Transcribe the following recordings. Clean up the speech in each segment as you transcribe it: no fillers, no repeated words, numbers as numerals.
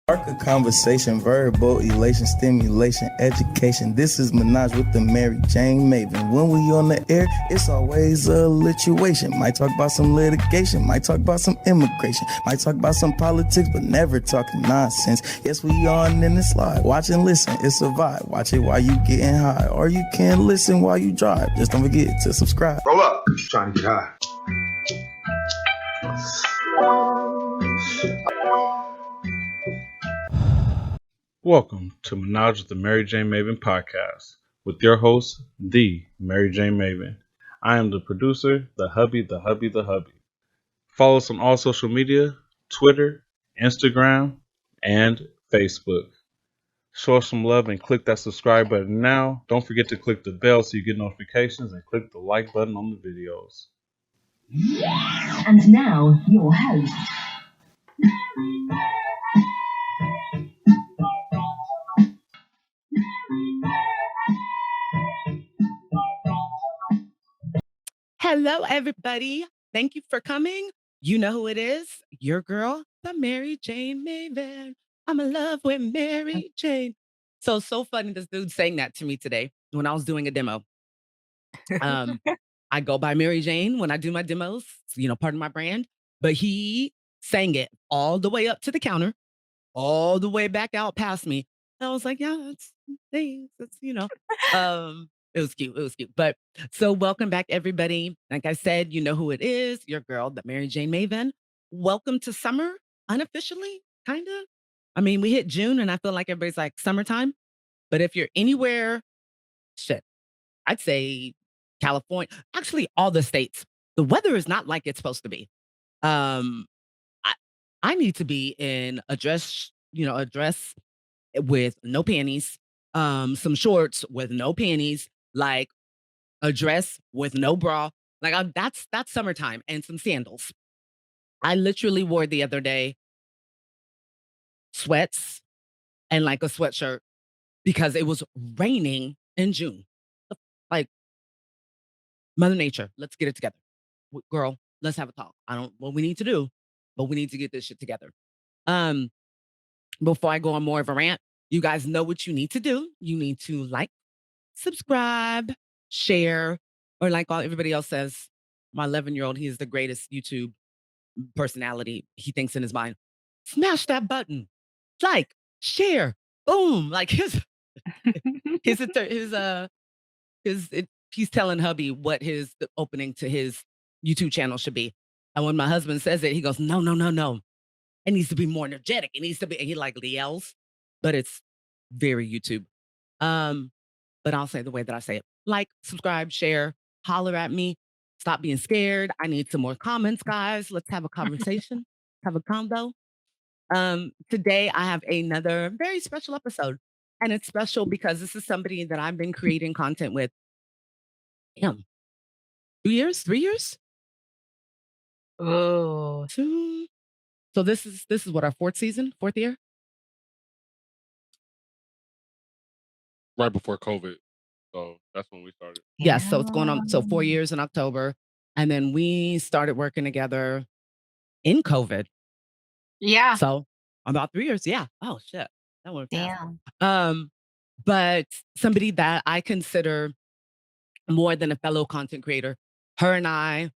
Spark a conversation, verbal elation, stimulation, education. This is Menage with the MariJayne Maven. When we on the air, it's always a lituation. Might talk about some litigation, might talk about some immigration, might talk about some politics, but never talking nonsense. Yes, we on in the slide. Watch and listen, it's a vibe. Watch it while you getting high, or you can listen while you drive. Just don't forget to subscribe. Roll up. Trying to get high. Welcome to Menage with the MariJayne Maven Podcast with your host, the MariJayne Maven. I am the producer, the hubby. Follow us on all social media, Twitter, Instagram, and Facebook. Show us some love and click that subscribe button now. Don't forget to click the bell so you get notifications and click the like button on the videos. And now, your host. Hello, everybody. Thank you for coming. You know who it is. Your girl, the MariJayne Maven. I'm in love with MariJayne. So funny this dude saying that to me today when I was doing a demo. I go by MariJayne when I do my demos, part of my brand. But he sang it all the way up to the counter, all the way back out past me. And I was like, yeah, it's things. It's, It was cute. But so welcome back, everybody. Like I said, you know who it is. Your girl, the MariJayne Maven. Welcome to summer, unofficially, kind of. I mean, we hit June and I feel like everybody's like summertime. But if you're anywhere, I'd say California, actually all the states, the weather is not like it's supposed to be. I need to be in a dress with no panties, some shorts with no panties, like a dress with no bra. Like that's summertime, and some sandals. I literally wore the other day sweats and like a sweatshirt because it was raining in June. Like, Mother Nature, let's get it together. Girl, let's have a talk. I don't what we need to do, but we need to get this shit together. Before I go on more of a rant, you guys know what you need to do. You need to like, subscribe, share, or like everybody else says, my 11-year-old, he is the greatest YouTube personality. He thinks in his mind, smash that button, like, share, boom. Like he's telling hubby what the opening to his YouTube channel should be. And when my husband says it, he goes, no. It needs to be more energetic. It needs to be, and he like yells, but it's very YouTube. But I'll say the way that I say it. Like, subscribe, share, holler at me. Stop being scared. I need some more comments, guys. Let's have a conversation. Have a combo. Today I have another very special episode. And it's special because this is somebody that I've been creating content with. 2 years, 3 years? Oh. 2. So this is what, our fourth year? Right before COVID. So that's when we started. Yes, so it's going on. So 4 years in October. And then we started working together in COVID. Yeah. So about 3 years. Yeah. Oh shit. That worked Damn. out. But somebody that I consider more than a fellow content creator. Her and I,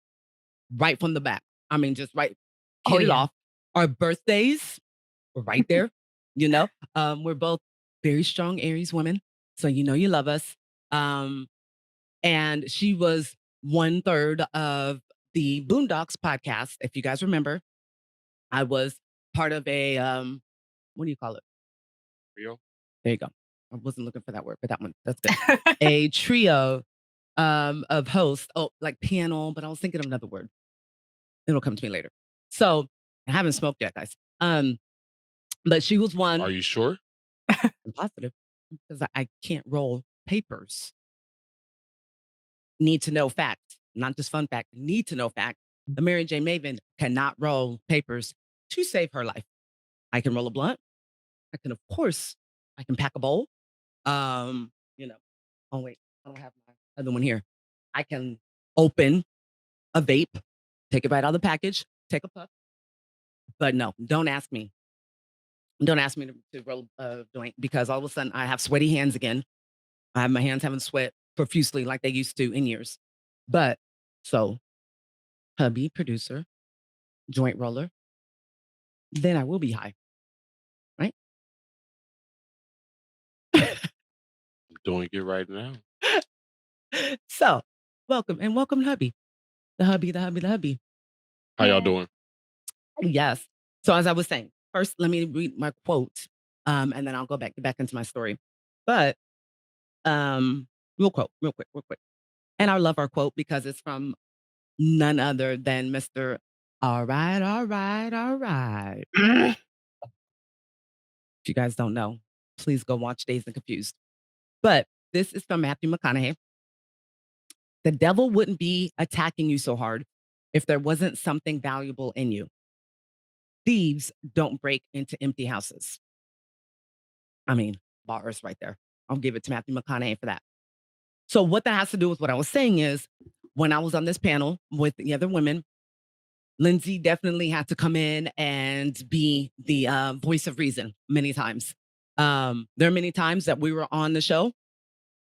right from the back. I mean, just right, hit it off. Our birthdays were right there. We're both very strong Aries women. So you love us. And she was 1/3 of the Boondocks podcast. If you guys remember, I was part of a what do you call it? Trio. There you go. I wasn't looking for that word, but that one, that's good. A trio of hosts. Oh, like panel, but I was thinking of another word. It'll come to me later. So I haven't smoked yet, guys. But she was one. Are you sure? I'm positive because I can't roll papers. Need to know fact, not just fun fact. Need to know fact. The MariJayne Maven cannot roll papers to save her life. I can roll a blunt. I can pack a bowl. Oh wait, I don't have my other one here. I can open a vape, take it right out of the package, take a puff. But no, don't ask me Don't ask me to roll a joint because all of a sudden I have sweaty hands again. I have my hands haven't sweat profusely like they used to in years. But so hubby, producer, joint roller, then I will be high, right? Doing it right now. So welcome, hubby. The hubby. How y'all doing? Yes. So as I was saying, first let me read my quote, and then I'll go back into my story. But real quick. And I love our quote because it's from none other than Mr. All right, all right, all right. If you guys don't know, please go watch Dazed and Confused. But this is from Matthew McConaughey. The devil wouldn't be attacking you so hard if there wasn't something valuable in you. Thieves don't break into empty houses. I mean, bars right there. I'll give it to Matthew McConaughey for that. So what that has to do with what I was saying is when I was on this panel with the other women, Lynxi definitely had to come in and be the voice of reason many times. There are many times that we were on the show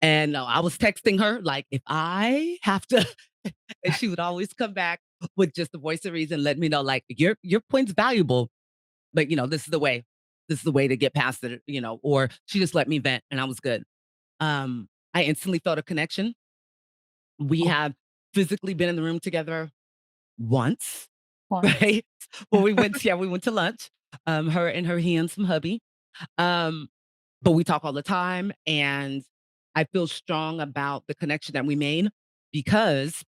and I was texting her, like, if I have to, and she would always come back with just the voice of reason, let me know, like, your point's valuable, but this is the way. This is the way to get past it, or she just let me vent and I was good. I instantly felt a connection. We have physically been in the room together once, right? Well, we went to lunch, her and her handsome hubby. But we talk all the time, and I feel strong about the connection that we made because,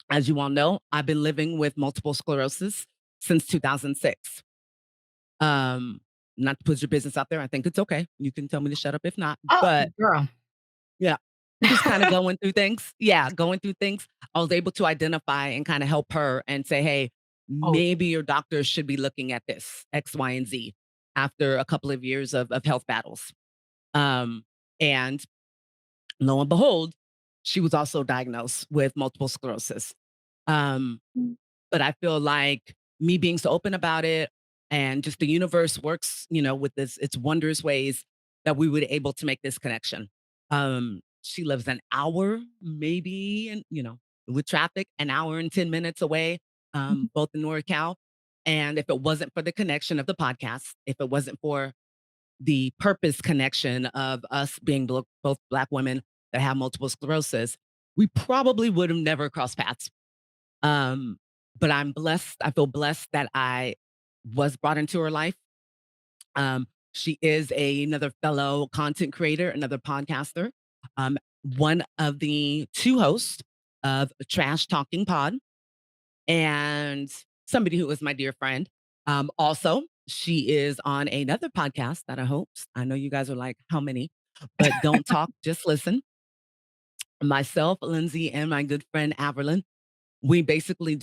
as you all know, I've been living with multiple sclerosis since 2006. Not to put your business out there, I think it's okay. You can tell me to shut up if not, but girl. yeah, just kind of going through things. Yeah, going through things. I was able to identify and kind of help her and say, hey, maybe your doctor should be looking at this, X, Y, and Z, after a couple of years of health battles. And lo and behold, she was also diagnosed with multiple sclerosis. But I feel like me being so open about it and just the universe works, with its wondrous ways that we were able to make this connection. She lives an hour, maybe, and with traffic, an hour and 10 minutes away, both in NorCal. And if it wasn't for the connection of the podcast, if it wasn't for the purpose connection of us being both Black women that have multiple sclerosis, we probably would have never crossed paths. But I'm blessed. I feel blessed that I was brought into her life. She is another fellow content creator, another podcaster, one of the two hosts of Trash Talking Pod, and somebody who is my dear friend. Also, she is on another podcast that I host. I know you guys are like, how many? But don't talk, just listen. Myself, Lynxi, and my good friend Averlyn, we basically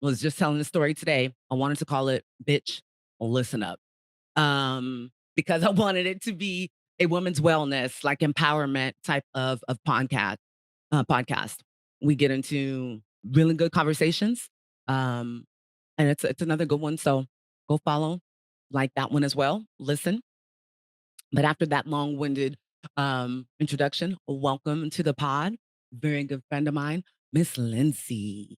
was just telling the story today. I wanted to call it Bitch, Listen Up. Because I wanted it to be a women's wellness, like empowerment type of podcast. We get into really good conversations. And it's another good one. So go follow, like that one as well. Listen. But after that long-winded introduction, welcome to the pod. Very good friend of mine, Miss Lynxi.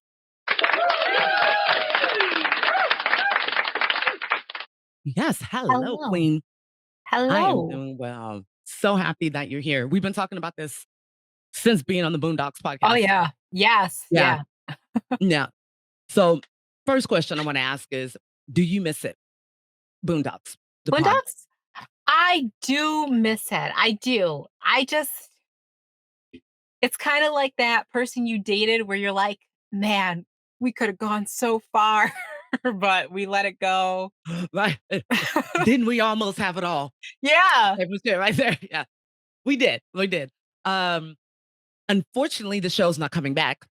Yes, hello, Queen. Hello. I am doing well. So happy that you're here. We've been talking about this since being on the Boondocks podcast. Oh yeah. Yes. Yeah. Yeah. So first question I want to ask is, do you miss it? Boondocks. the pod? Boondocks? I do miss it. I do. It's kind of like that person you dated where you're like, man, we could have gone so far, but we let it go. Right. Didn't we almost have it all? Yeah. It was there, right there. Yeah. We did. Unfortunately, the show's not coming back,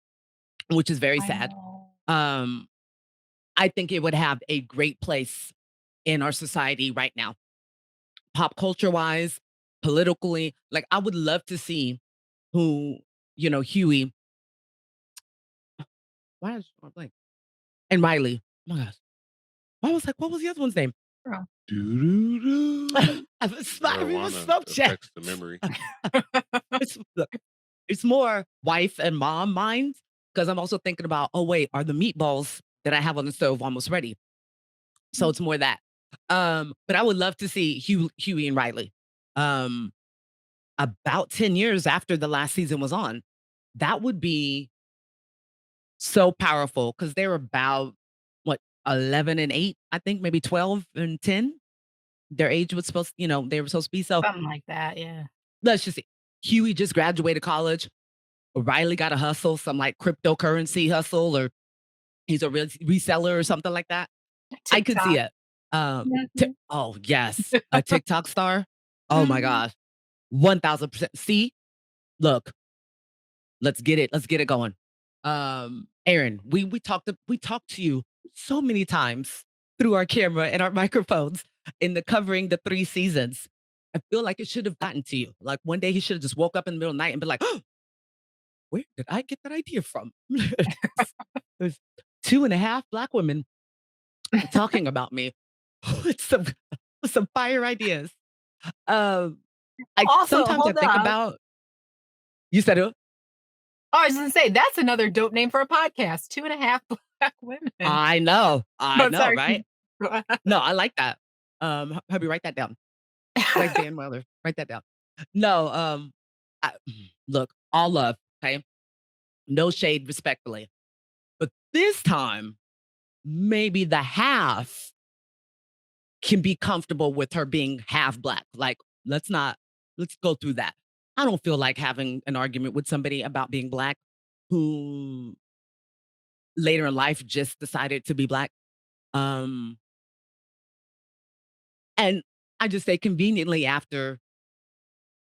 which is very sad. I think it would have a great place in our society right now. Pop culture wise, politically, like I would love to see who, Huey. Why is I blank? And Riley. Oh my gosh. I was like, what was the other one's name? Doo-doo-doo. I was smiling with Marijuana smoke check. affects the memory. Look, it's more wife and mom minds because I'm also thinking about, oh, wait, are the meatballs that I have on the stove almost ready? So it's more that. But I would love to see Huey and Riley. About 10 years after the last season was on. That would be so powerful because they're about what 11 and 8, I think maybe 12 and 10. Their age was supposed, they were supposed to be. So Something like that, yeah. let's just see. Huey just graduated college. Riley got a hustle, some like cryptocurrency hustle, or he's a reseller or something like that. I could see TikTok. it. Mhm. Oh yes, a TikTok star. Oh my Mhm. gosh, 1000%. See, look, let's get it. Let's get it going. Aaron, we talked to you so many times through our camera and our microphones in the covering the 3 seasons. I feel like it should have gotten to you. Like one day he should have just woke up in the middle of the night and be like, oh, where did I get that idea from? There's 2.5 Black women talking about me with some fire ideas. Um, I Also, sometimes I hold think up. about you said it. Oh, I was gonna say, that's another dope name for a podcast, 2.5 Black women. I know, But sorry. right? Go ahead. No, I like that. Hubby, write that down. Like Dan Weller, write that down. No, I, look, all love, okay? No shade, respectfully. But this time, maybe the half can be comfortable with her being half Black. Like, let's go through that. I don't feel like having an argument with somebody about being Black who later in life just decided to be Black. And I just say conveniently after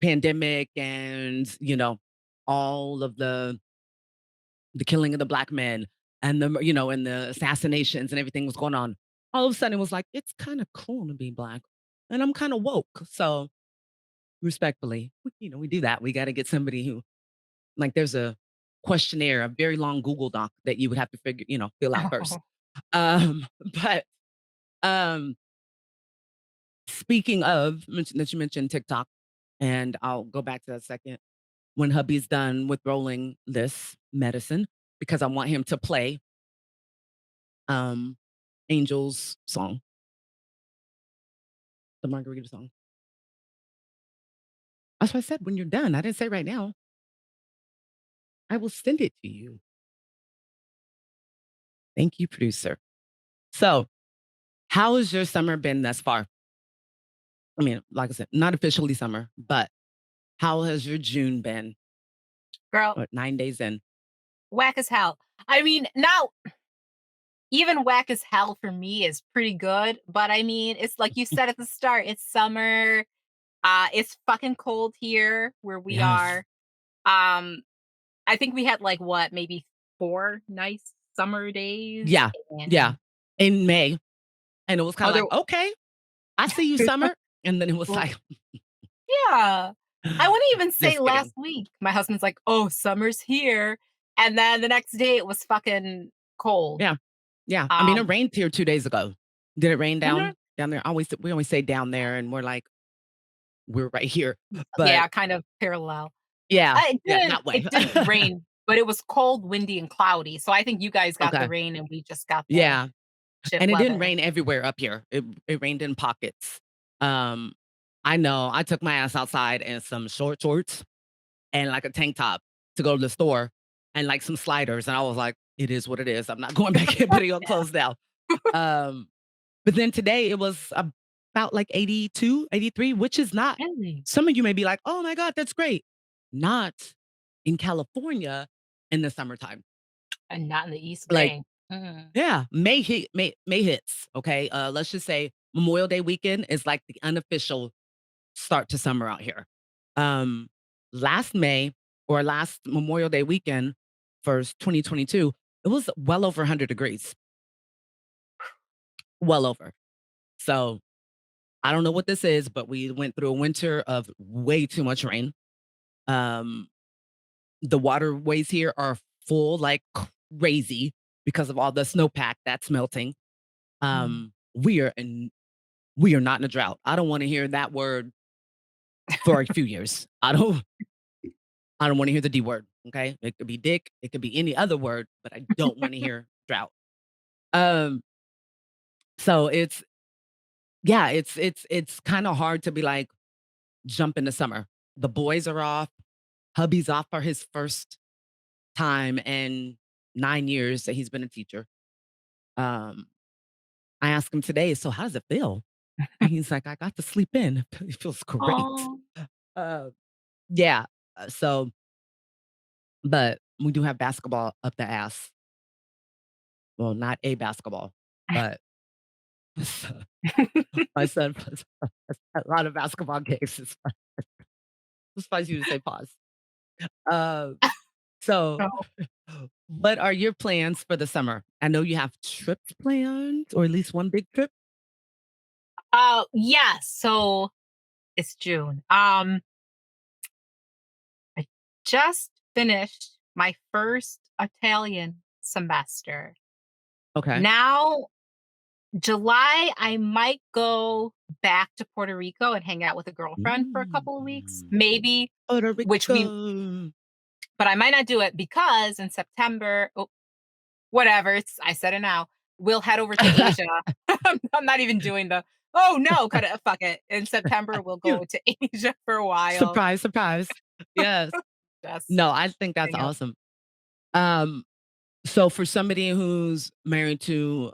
pandemic and, all of the killing of the Black men and and the assassinations and everything was going on. All of a sudden it was like, it's kind of cool to be Black. And I'm kind of woke. So respectfully, we do that. We got to get somebody who, like, there's a questionnaire, a very long Google Doc that you would have to fill out first. But um, speaking of that you mentioned TikTok, and I'll go back to that second when hubby's done with rolling this medicine because I want him to play um Angel's song, the Margarita song. That's what I said when you're done. I didn't say right now. I will send it to you. Thank you, producer. So, how has your summer been thus far? I mean, like I said, not officially summer, but how has your June been? Girl, What, 9 days in? whack as hell. I mean, now, even whack as hell for me is pretty good, but I mean, it's like you said at the start, it's summer. It's fucking cold here where we Yes. are. Um, I think we had like what, maybe 4 nice summer days. Yeah. Yeah. And In May. And it was kind of other like, okay, I see you, summer. And then it was like, yeah. I wouldn't even say just last kidding. week. My husband's like, "Oh, summer's here." And then the next day it was fucking cold. Yeah. Yeah. I mean, it Um, rained here 2 days ago. Did it rain mhm. down there? We always say down there, and we're like, we're right here. But Yeah, kind of parallel. yeah, It yeah, didn't that way. it didn't rain, but it was cold, windy, and cloudy. So I think you guys got the Okay. rain and we just got the Yeah. shit And it didn't weather. rain everywhere up here. It rained in pockets. Um, I know I took my ass outside in some short shorts and like a tank top to go to the store and like some sliders. And I was like, it is what it is. I'm not going back and putting on clothes now. Um, but then today it was about like 82, 83, which is not, Really? some of you may be like, oh my God, that's great. Not in California in the summertime. And not in the East Like, Bay. Mm. yeah, May hits. Okay. Let's just say Memorial Day weekend is like the unofficial start to summer out here. Um, last May or last Memorial Day weekend, first 2022, it was well over 100 degrees. Well over. So I don't know what this is, but we went through a winter of way too much rain. Um, the waterways here are full like crazy because of all the snowpack that's melting. Mm. We are in we are not in a drought. I don't want to hear that word for a few years. I don't want to hear the D word. Okay. It could be dick. It could be any other word, but I don't want to hear drought. Um, so it's kind of hard to be like, jump into summer. The boys are off. Hubby's off for his first time in 9 years that he's been a teacher. Um, I asked him today, so how does it feel? And he's like, I got to sleep in. It feels great. Oh, Uh, yeah. So, but we do have basketball up the ass. Well, not a basketball, but my son plays a lot of basketball games. It's fun you to say pause. Uh, so, no. what are your plans for the summer? I know you have trips planned, or at least one big trip. Yeah. So it's June. I just finished my first Italian semester. Okay. Now, July, I might go back to Puerto Rico and hang out with a girlfriend for a couple of weeks, Mm. maybe, Puerto which we, Rico. but I might not do it because in September, oh, whatever, I said it now, we'll head over to Asia. I'm not even doing oh no, cut it, fuck it. In September, we'll You go to Asia for a while. surprise, surprise. Yes. Just No, I think that's hang out. awesome. Um, so for somebody who's married to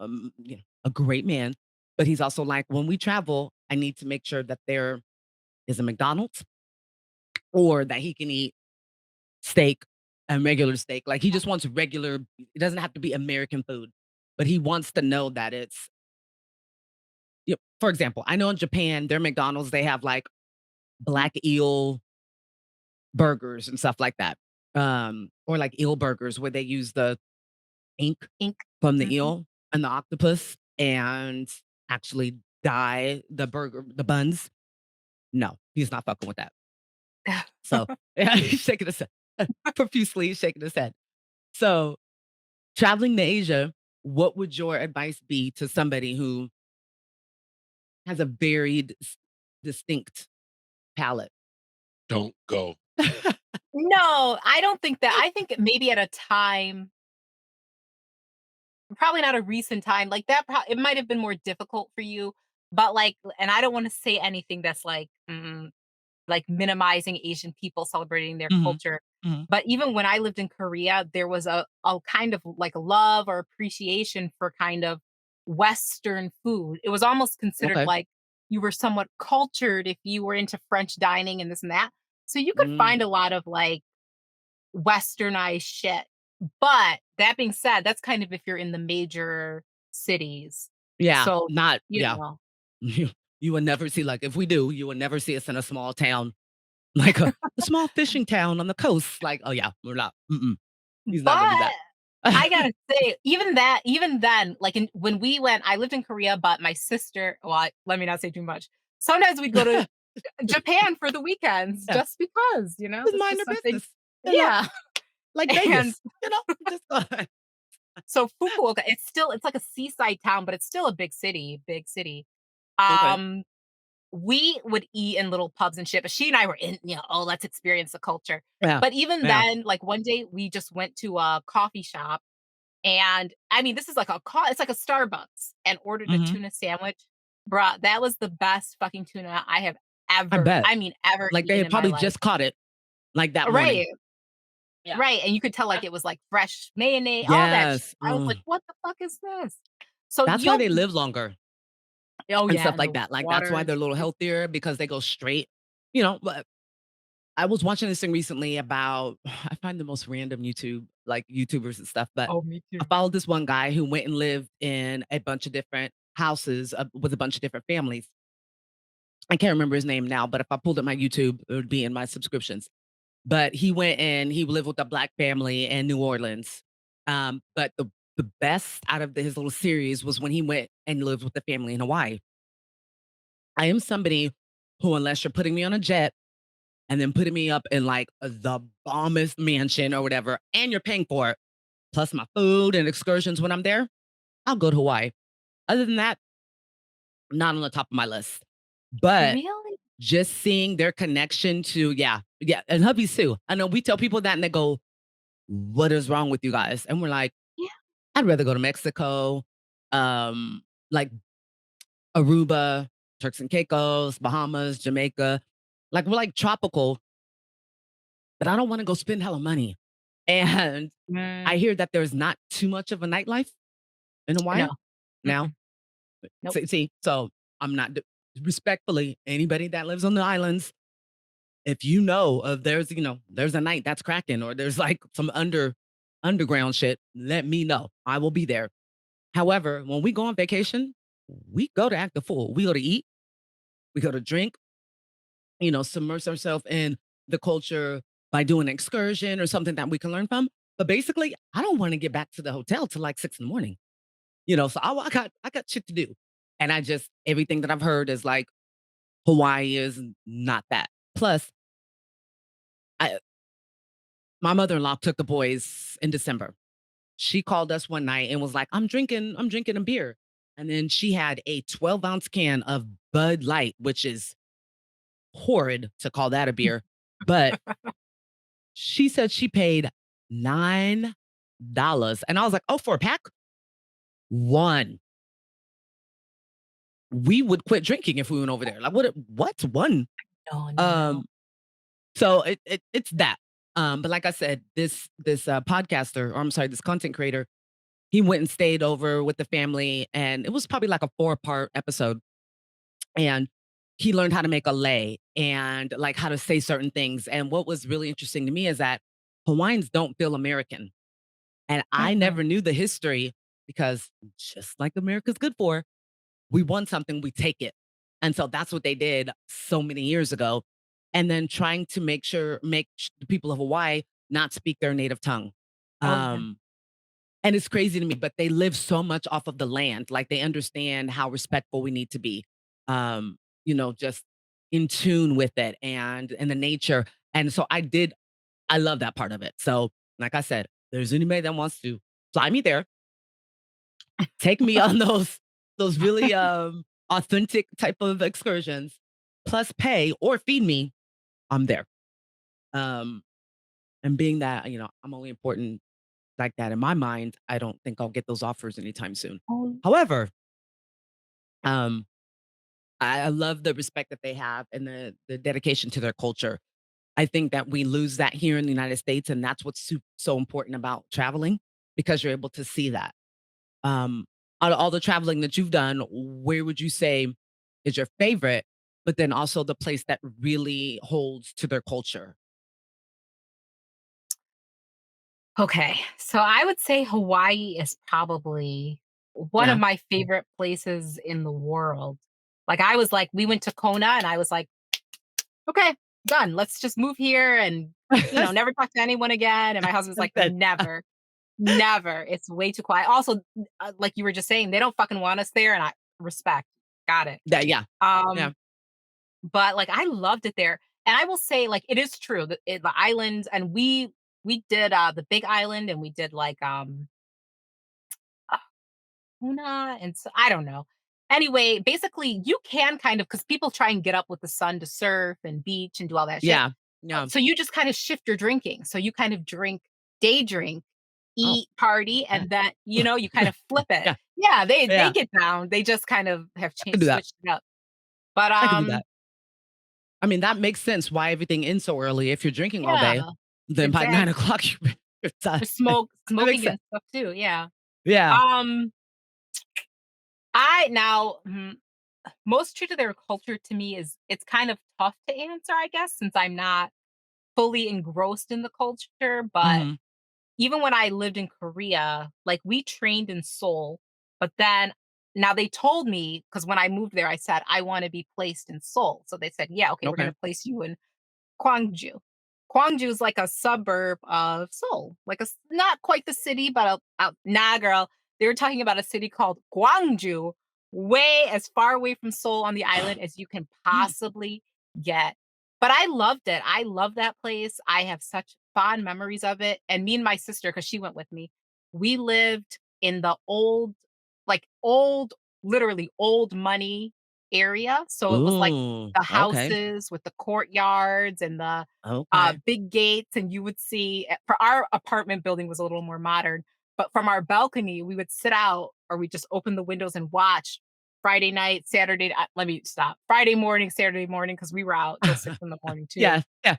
a great man, but he's also like, when we travel, I need to make sure that there is a McDonald's or that he can eat steak and regular steak. Like he just wants regular, it doesn't have to be American food, but he wants to know that it's, for example, I know in Japan, their McDonald's, they have like black eel burgers and stuff like that. Or like eel burgers where they use the ink Ink. from the Mhm. eel and the octopus and actually dye the buns. No, he's not fucking with that. So yeah, he's shaking his head, profusely shaking his head. So traveling to Asia, what would your advice be to somebody who has a very distinct palate? Don't go. No, I don't think that. I think maybe at a time, probably not a recent time, like that, it might have been more difficult for you, but like, and I don't want to say anything that's like minimizing Asian people celebrating their Mhm, culture. mhm. But even when I lived in Korea, there was a kind of like love or appreciation for kind of Western food. It was almost considered Okay. like you were somewhat cultured if you were into French dining and this and that. So you could Mm. find a lot of like westernized shit. But that being said, that's kind of if you're in the major cities. Yeah, So, not you yeah. know, You you will never see like if we do, you will never see us in a small town, like a small fishing town on the coast. Like, oh yeah, we're not. Mm-mm. He's not gonna do but that. I gotta say, even then, like when we went, I lived in Korea, but my sister, well, let me not say too much. Sometimes we'd go to Japan for the weekends Yeah, just because, just it's mind just their something. business. Yeah. Like And Vegas. Just so Fukuoka, it's like a seaside town, but it's still a big city, big city. okay. Um, we would eat in little pubs and shit, but she and I were in, oh, let's experience the culture. Yeah, But even yeah. then, like one day we just went to a coffee shop. And I mean, this is like it's like a Starbucks, and ordered a Hmm. tuna sandwich. Bruh, that was the best fucking tuna I have I ever, bet. I mean, ever Like they eaten had in my probably life. just caught it like that morning. Right, Yeah. right. And you could tell like it was like fresh mayonnaise, all that shit. Yes. I was like, Mm. what the fuck is this? So That's why they live longer oh and yeah, stuff and like the that. Like that's why water. they're a little healthier because they go straight. But I was watching this thing recently about I find the most random YouTubers and stuff, but Oh, me I too. followed this one guy who went and lived in a bunch of different houses with a bunch of different families. I can't remember his name now, but if I pulled up my YouTube, it would be in my subscriptions. But he went and he lived with a black family in New Orleans. But the best out of his little series was when he went and lived with the family in Hawaii. I am somebody who, unless you're putting me on a jet and then putting me up in like the bombest mansion or whatever, and you're paying for it, plus my food and excursions when I'm there, I'll go to Hawaii. Other than that, not on the top of my list. But Really? just seeing their connection to, yeah, and hubbies too. I know we tell people that and they go, what is wrong with you guys? And we're like, Yeah. I'd rather go to Mexico, like Aruba, Turks and Caicos, Bahamas, Jamaica. Like we're like tropical, but I don't want to go spend hella money. And I Mm, hear that there's not too much of a nightlife in no. Hawaii now. Mm-mm. Nope. See, so I'm not respectfully anybody that lives on the islands. If you know of there's a night that's cracking or there's like some underground shit, let me know. I will be there. However, when we go on vacation, we go to act the fool. We go to eat, we go to drink, submerge ourselves in the culture by doing an excursion or something that we can learn from. But basically, I don't want to get back to the hotel till like 6 in the morning. So I got shit to do. And I just everything that I've heard is like Hawaii is not that. Plus, I my mother-in-law took the boys in December. She called us one night and was like, I'm drinking a beer. And then she had a 12-ounce can of Bud Light, which is horrid to call that a beer. But she said she paid $9. And I was like, oh, for a pack? One. We would quit drinking if we went over there. Like, what's one? No, no, no. Um, so it's that. But like I said, this podcaster, or I'm sorry, this content creator, he went and stayed over with the family, and it was probably like a 4-part episode. And he learned how to make a lei and like how to say certain things. And what was really interesting to me is that Hawaiians don't feel American. And I Mm-mm. never knew the history because just like America's good for, we want something, we take it. And so that's what they did so many years ago. And then trying to the people of Hawaii not speak their native tongue. Oh, yeah. And it's crazy to me, but they live so much off of the land. Like they understand how respectful we need to be. Just in tune with it and the nature. And so I love that part of it. So, like I said, there's anybody that wants to fly me there, take me on those really authentic type of excursions, plus pay or feed me, I'm there. Um, and being that, I'm only important like that in my mind, I don't think I'll get those offers anytime soon. Oh, However, um, I love the respect that they have and the dedication to their culture. I think that we lose that here in the United States, and that's what's so important about traveling because you're able to see that. Um, Out of all the traveling that you've done, where would you say is your favorite, but then also the place that really holds to their culture? okay. So I would say Hawaii is probably one of Yeah. my favorite places in the world. Like I was like, we went to Kona and I was like, okay, done. Let's just move here and, never talk to anyone again. And my husband's like, That- never, never. It's way too quiet. Also, like you were just saying, they don't fucking want us there. And I respect. Got it. yeah. Yeah. Um, but like I loved it there. And I will say, like, it is true that the islands and we did the big island and we did like uh, Puna and so I don't know. Anyway, basically you can kind of because people try and get up with the sun to surf and beach and do all that shit. Yeah. Yeah. So you just kind of shift your drinking. So you kind of day drink, Oh, eat, party, okay. and then you kind of flip it. Yeah. Yeah, they Yeah. get down. They just kind of have I can do that. switched it up. But I can do that. I mean, that makes sense why everything ends so early. If you're drinking all day, yeah, then by exactly. 9 o'clock, you're done. For That makes smoking sense. and stuff too. Yeah. Yeah. Um, I now most true to their culture to me is it's kind of tough to answer, I guess, since I'm not fully engrossed in the culture. But Mhm. even when I lived in Korea, like we trained in Seoul, but then now they told me because when I moved there, I said I want to be placed in Seoul. So they said, yeah, okay, we're going Okay. to place you in Gwangju. Gwangju is like a suburb of Seoul, like not quite the city, but nah, girl. They were talking about a city called Gwangju, way as far away from Seoul on the island as you can possibly get. But I loved it. I love that place. I have such fond memories of it. And me and my sister, because she went with me, we lived in the old, literally old money area. So it was like the Okay. houses with the courtyards and the Okay. big gates. And you would see, for our apartment building was a little more modern, but from our balcony, we would sit out or we just open the windows and watch Friday night, Saturday. Let me stop. Friday morning, Saturday morning, because we were out till 6 in the morning too. Yeah. Yeah.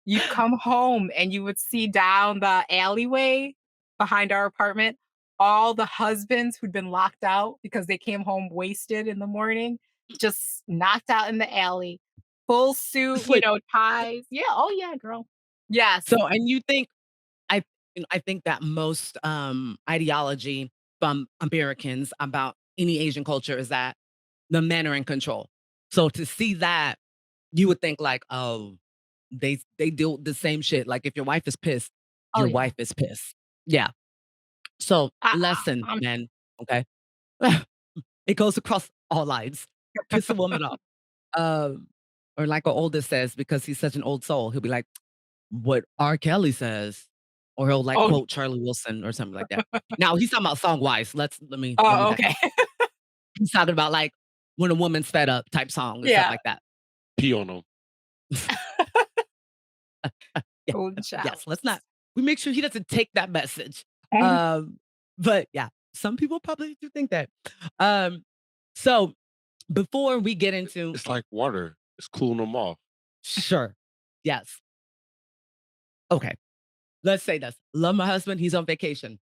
You'd come home and you would see down the alleyway behind our apartment all the husbands who'd been locked out because they came home wasted in the morning, just knocked out in the alley, full suit, Sleep. ties. Yeah, oh yeah, girl. Yes. So, and you think I think that most ideology from Americans about any Asian culture is that the men are in control. So to see that, you would think like, oh, they do the same shit. Like if your wife is pissed, Oh your yeah. wife is pissed. Yeah. So I, lesson, I'm men. Okay. It goes across all lines. Piss a woman off. Um, or like our oldest says, because he's such an old soul, he'll be like, what R. Kelly says, or he'll like oh quote Charlie Wilson or something like that. Now he's talking about song wise. Let me oh back okay. up. He's talking about like when a woman's fed up type song and stuff Yeah. like that. Pee on them. Yeah. Golden showers. Yes. Let's not. We make sure he doesn't take that message. Mhm. But yeah, some people probably do think that. So before we get into It's like water. It's cooling them off. sure, yes, okay. Let's say this. Love my husband. He's on vacation.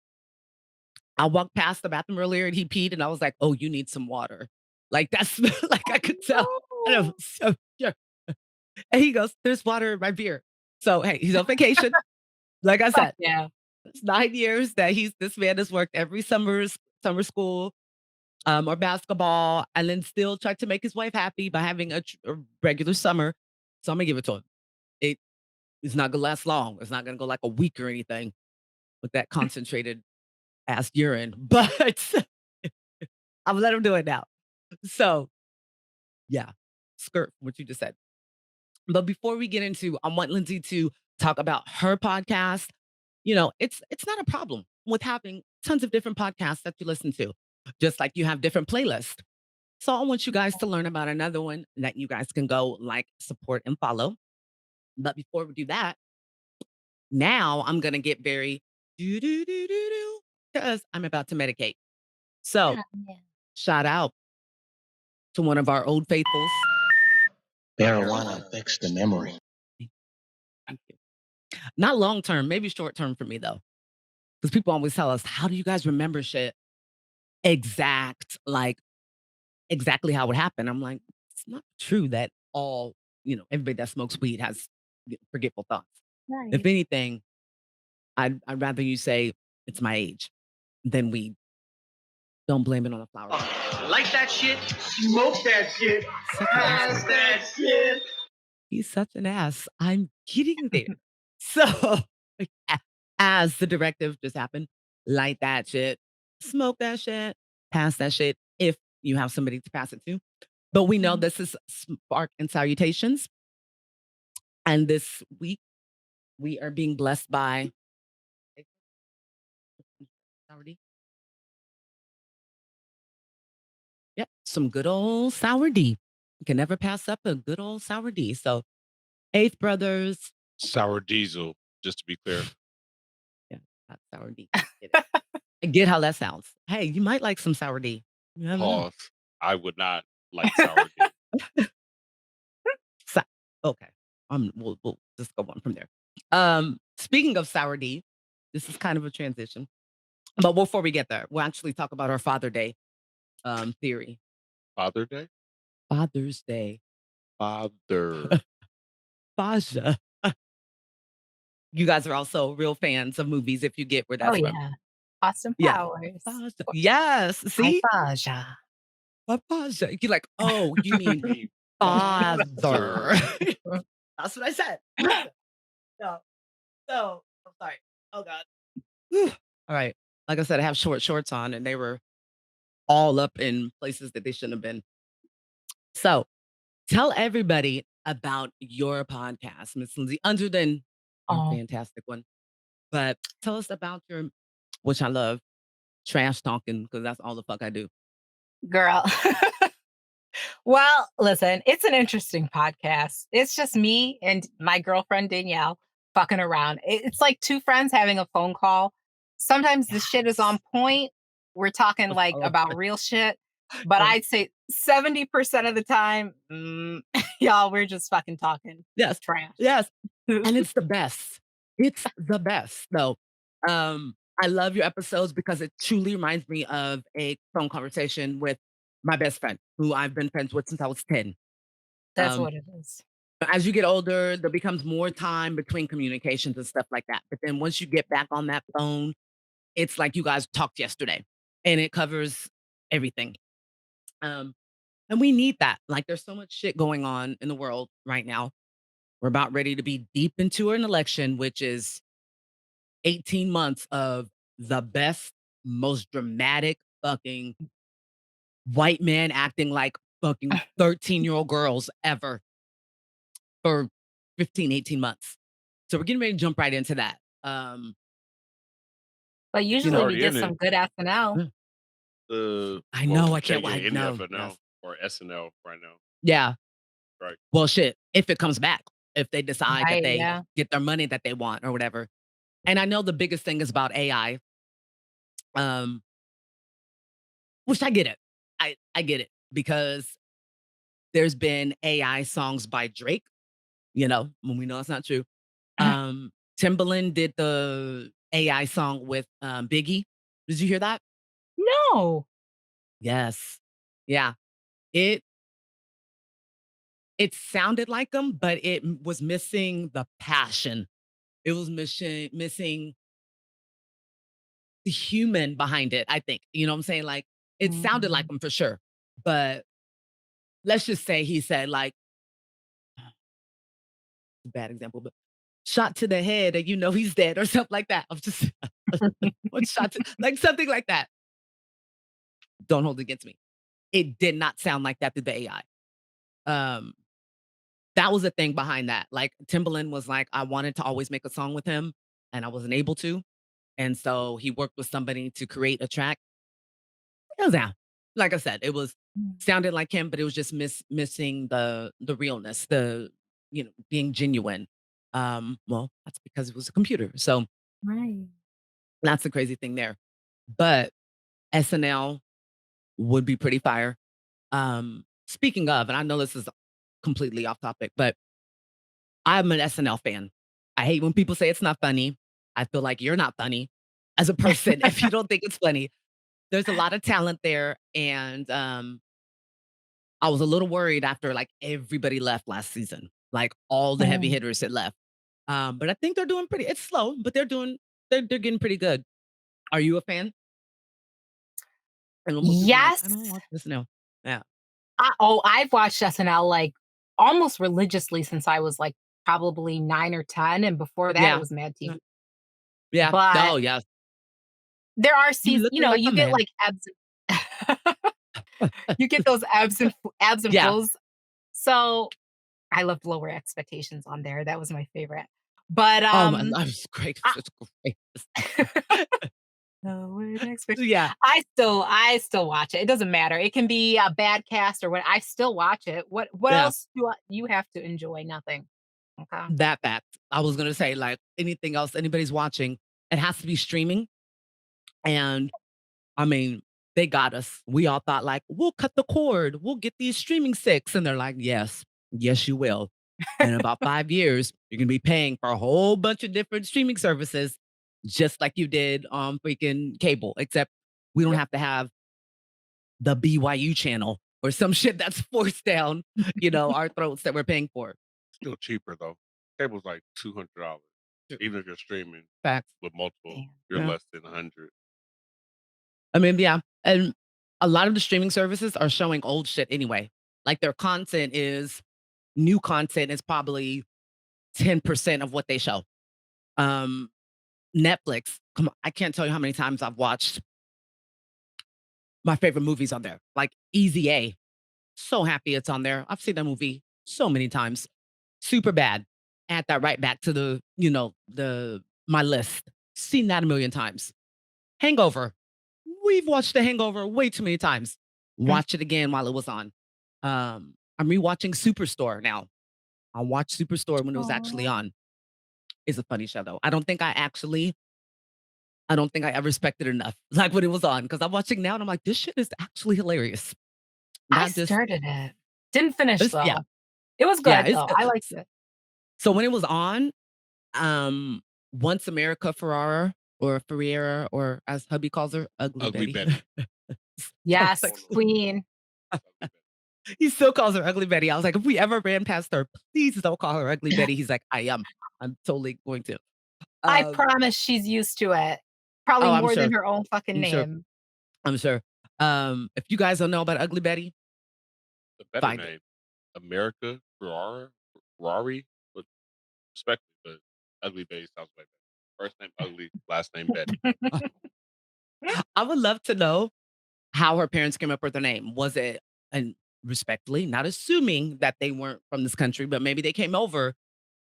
I walked past the bathroom earlier and he peed, and I was like, "Oh, you need some water." Like that's like I could tell. I know. No. So yeah. And he goes, "There's water in my beer." So hey, he's on vacation. Like I Fuck said, yeah. it's 9 years that this man has worked every summer school, or basketball, and then still tried to make his wife happy by having a regular summer. So I'm gonna give it to him. It is not gonna last long. It's not gonna go like a week or anything with that concentrated ass urine, but I'm gonna let him do it now. So yeah, skirt what you just said. But before we get into, I want Lynxi to talk about her podcast. It's not a problem with having tons of different podcasts that you listen to, just like you have different playlists. So I want you guys to learn about another one that you guys can go like, support, and follow. But before we do that, now I'm gonna get very do do do do do because I'm about to medicate. So Yeah. shout out to one of our old faithfuls. Marijuana affects the memory. Thank you. Not long term, maybe short term for me though. Because people always tell us, how do you guys remember shit exactly how it happened? I'm like, it's not true that everybody that smokes weed has forgetful thoughts. If Right. anything, I'd rather you say it's my age than weed. Don't blame it on the flower. Light that shit, smoke that shit, Such an pass asshole. that shit. He's such an ass. I'm getting there. So, as the directive just happened, light that shit, smoke that shit, pass that shit if you have somebody to pass it to. But we know Mhm. this is Spark and Salutations. And this week, we are being blessed by Sour D. Yep, some good old Sour D. You can never pass up a good old Sour D. So, Eighth Brothers. Sour diesel, just to be clear. Yeah, not Sour D. Get it. I get how that sounds. Hey, you might like some Sour D. You never know. Pause. I would not like sour D. So, okay. We'll just go on from there. Speaking of Sour D, this is kind of a transition. But before we get there, we'll actually talk about our Father Day theory. Father Day? Father's Day. Father. Faja. You guys are also real fans of movies if you get where Oh that's from. yeah. Austin Yeah. Powers. Faja. Yes. See? Faja. Faja. You're like, oh, you mean Me father. That's what I said. So, I'm sorry. Oh God. Whew. All right. Like I said, I have short shorts on and they were all up in places that they shouldn't have been. So tell everybody about your podcast, Miss Lynxi, other than your Oh, fantastic one. But tell us about your, which I love, trash talking, because that's all the fuck I do. girl. Well, listen, it's an interesting podcast. It's just me and my girlfriend Danielle fucking around. It's like two friends having a phone call. Sometimes the shit is on Yes. point. We're talking like Oh, about real shit, but yeah. I'd say 70% of the time, y'all, we're just fucking talking Yes. trash. Yes. And it's the best. It's the best. So, I love your episodes because it truly reminds me of a phone conversation with my best friend, who I've been friends with since I was 10. That's Um, what it is. as you get older, there becomes more time between communications and stuff like that. But then once you get back on that phone, it's like you guys talked yesterday and it covers everything. Um, and we need that. Like there's so much shit going on in the world right now. We're about ready to be deep into an election, which is 18 months of the best, most dramatic fucking white men acting like fucking 13-year-old girls ever for 15, 18 months. So we're getting ready to jump right into that. But You It's usually know, we already get in it. some good SNL. mm, I Well, know, I they can't get I any know. FNL Yes. or SNL right now, Yeah. right? Well, shit, if it comes back, if they decide that Right, they yeah. get their money that they want or whatever. And I know the biggest thing is about AI, um, which I get it. I get it because there's been AI songs by Drake, when we know it's not true. Timbaland did the AI song with Biggie. Did you hear that? No. Yes. Yeah. It it sounded like them, but was missing the passion. It was missing the human behind it, I think. You know what I'm saying? Like, it sounded like Mhm. him for sure. But let's just say he said, like, bad example, but shot to the head and he's dead or something like that. I'm just one shot to, like something like that. Don't hold it against me. It did not sound like that through the AI. Um, that was the thing behind that. Like Timbaland was like, I wanted to always make a song with him and I wasn't able to. And so he worked with somebody to create a track. It was down. Like I said, it was sounded like him, but it was just missing the realness, being genuine. Well, that's because it was a computer. So Right. that's the crazy thing there. But SNL would be pretty fire. Speaking of, and I know this is completely off topic, but I'm an SNL fan. I hate when people say it's not funny. I feel like you're not funny as a person if you don't think it's funny. There's a lot of talent there, and I was a little worried after like everybody left last season, like all the heavy Mm. hitters had left. But I think they're doing pretty. It's slow, but they're getting pretty good. Are you a fan? And when most people are like, I Yes. don't watch this now. Yeah, I've watched SNL like almost religiously since I was like probably 9 or 10, and before that it yeah, was Mad yeah, TV. yeah. But Oh, yeah. there are You seasons, looking like you a get man. like ebbs you get those ebbs and Yeah. flows. So I loved Lower Expectations on there. That was my favorite. But That was great. I, Such a great. Lowered Expect- Yeah, I still watch it. It doesn't matter. It can be a bad cast or what. I still watch it. What yeah. else do you have to enjoy? Nothing. Okay. That fact. I was gonna say like anything else anybody's watching, it has to be streaming. And I mean, they got us. We all thought like, we'll cut the cord. We'll get these streaming sticks. And they're like, yes, yes, you will. In about 5 years, you're gonna be paying for a whole bunch of different streaming services, just like you did on freaking cable, except we don't Yep. have to have the BYU channel or some shit that's forced down, our throats that we're paying for. Still cheaper though. Cable's like $200. Even if you're streaming Facts. with multiple, Damn. you're Yeah. less than 100. I mean, yeah. And a lot of the streaming services are showing old shit anyway. Like their content is new content is probably 10% of what they show. Um, Netflix, come on, I can't tell you how many times I've watched my favorite movies on there. Like Easy A. So happy it's on there. I've seen that movie so many times. Super bad. Add that right back to my list. Seen that a million times. Hangover. We've watched The Hangover way too many times. Mm. Watch it again while it was on. I'm rewatching Superstore now. I watched Superstore when it was actually Oh, on. It's a funny show though. I don't think I ever respected it enough, like when it was on, because I'm watching now and I'm like, this shit is actually hilarious. I Not just started it. Didn't finish it's yeah, though. It was yeah. good though. I liked it. So when it was on, um, once America Ferrara or Ferriera, or as hubby calls her, Ugly Ugly Betty. Betty. I was Yes, like, Queen. he still calls her Ugly Betty. I was like, if we ever ran past her, please don't call her Ugly Betty. He's like, I am. I'm totally going to. I Um, promise she's used to it. Probably oh, I'm more sure. than her own fucking I'm sure. name. I'm sure. If you guys don't know about Ugly Betty, The better find it. name, America Ferrari, with respect, but Ugly Betty sounds like that. First name Ugly, last name Betty. I would love to know how her parents came up with her name. Was it, and respectfully, not assuming that they weren't from this country, but maybe they came over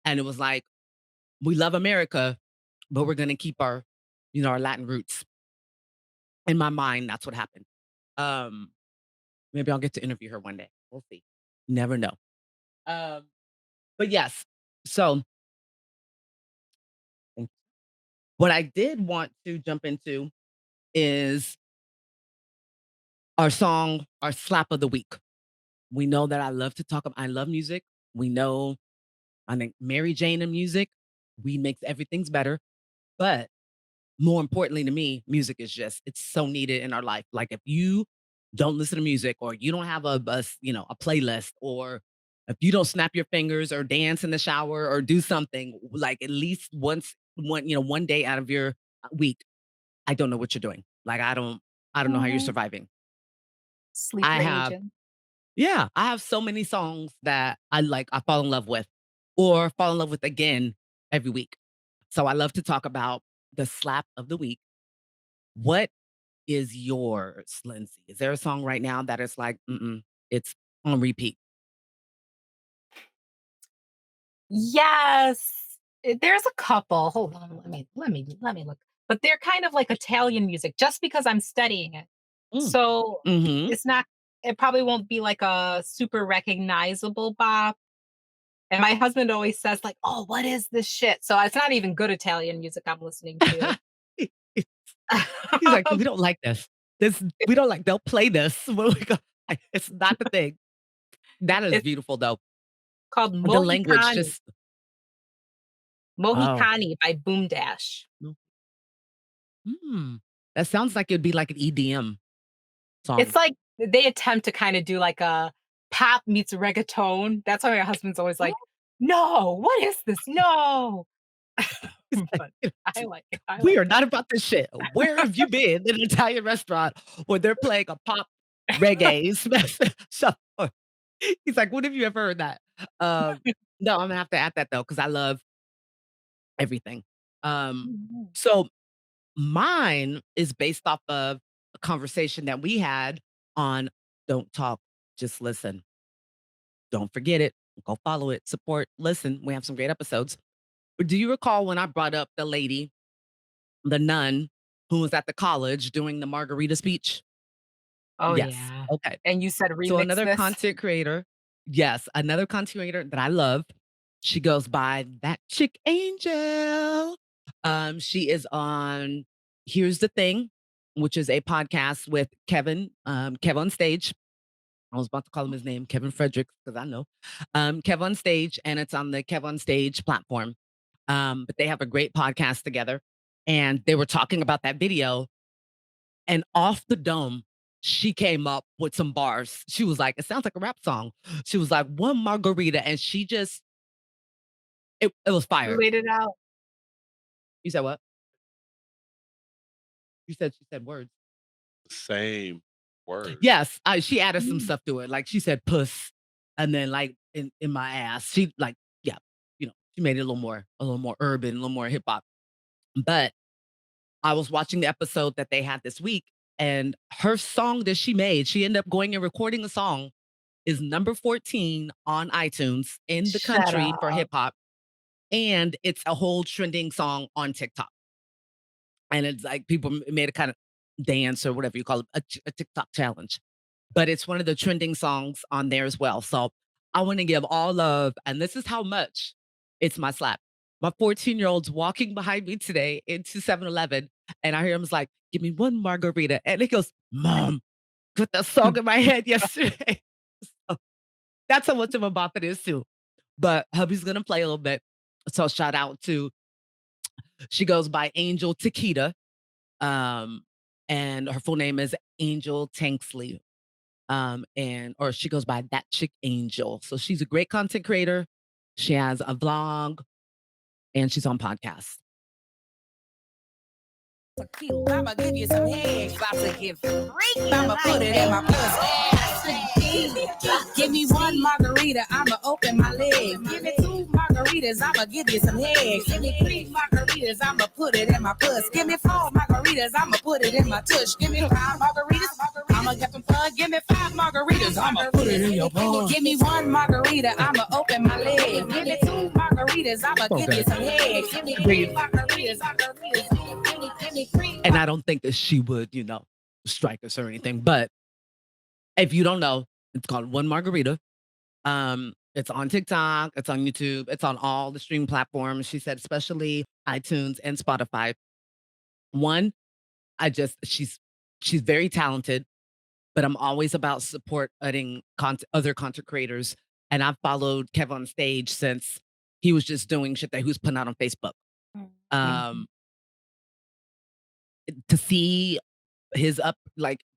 and it was like, we love America, but we're gonna keep our, our Latin roots. In my mind, that's what happened. Um, Maybe I'll get to interview her one day. We'll see. Never know. Um, but yes, so what I did want to jump into is our song, our slap of the week. We know that I love to talk about, I love music. We know, I think Mary Jane and music, we makes everything's better. But more importantly to me, music is just, it's so needed in our life. Like if you don't listen to music, or you don't have a playlist, or if you don't snap your fingers or dance in the shower or do something like at least one day out of your week, I don't know what you're doing. Like I don't know how you're Mhm. surviving. I Sleeper have agent. Yeah, I have so many songs that I fall in love with, or fall in love with again every week. So I love to talk about the slap of the week. What is yours, Lynxi? Is there a song right now that is like, it's on repeat? Yes. There's a couple. Hold on. Let me look. But they're kind of like Italian music just because I'm studying it. Mm. So Mhm. it's not it probably won't be like a super recognizable bop. And my husband always says like, "Oh, what is this shit?" So it's not even good Italian music I'm listening to. He's like, "We don't like this. We don't like they'll play this when we go." It's not the thing. That is It's beautiful though. called The language Mohicani. just oh. Mohicani by Boom Dash. Mm. That sounds like it'd be like an EDM It's song. like they attempt to kinda do like a pop meets reggaeton. That's why my husband's always like, "No, what is this? No." He's But I like, like it. I we like are not about this shit. Where have you been in an Italian restaurant where they're playing a pop reggae shuffle? He's like, when have you ever heard that? No, I'm gonna have to add that though, because I love everything. Um, it. so mine is based off of a conversation that we had on Don't Talk, Just Listen. Don't forget it. Go follow it, support, listen. We have some great episodes. Do you recall when I brought up the lady, the nun, who was at the college doing the margarita speech? Oh, Yes. yeah. Okay. And you said So remix another this? content creator, yes, another content creator that I love. She goes by that chick Angel. She is on Here's the Thing, which is a podcast with Kevin, Kev on Stage. I was about to call him his name, Kevin Fredericks, because I know. Kev on Stage, and it's on the Kev on Stage platform. But they have a great podcast together. And they were talking about that video, and off the dome, she came up with some bars. She was like, it sounds like a rap song. She was like, one margarita, and she just, it was You fire. laid it out. You said what? You said she said words. Same word. Yes, she added some Mm. stuff to it. Like she said puss, and then like in my ass. She like, yeah, she made it a little more urban, a little more hip hop. But I was watching the episode that they had this week, and her song that she made, she ended up going and recording a song, is number 14 on iTunes in the Shut country for up. hip hop. And it's a whole trending song on TikTok. And it's like people made a kind of dance or whatever you call it, a TikTok challenge. but it's one of the trending songs on there as well. So I want to give all love, and this is how much it's my slap. My 14-year-old's walking behind me today into 7-Eleven, and I hear him like, "Give me one margarita," and he goes, "Mom," put that song in my head yesterday. So that's how much of a bop it is too. But hubby's gonna play a little bit. So shout out to she goes by Angel Takita. And her full name is Angel Tanksley. And or she goes by That Chick Angel. So she's a great content creator. She has a vlog and she's on podcasts. I'ma give you some head. About to get freaky. I'ma put it in my pussy. Give me one margarita. I'ma open my legs. Give me 2 margaritas. I'ma give you some head. Give me 3 margaritas. I'ma put it in my puss. Give me 4 margaritas. I'ma put it in my tush. Give me 5 margaritas. I'ma get some fun. Give me 5 margaritas. I'ma put it in your puss. Give me 1 margarita. I'ma open my legs. Give me 2 margaritas. I'ma give you some head. Give me 3 margaritas. And I don't think that she would, strike us or anything. But if you don't know, it's called One Margarita. It's on TikTok, it's on YouTube, it's on all the streaming platforms. She said, especially iTunes and Spotify. One, she's very talented, but I'm always about supporting other content creators. And I've followed Kev on Stage since he was just doing shit that he was putting out on Facebook. To see his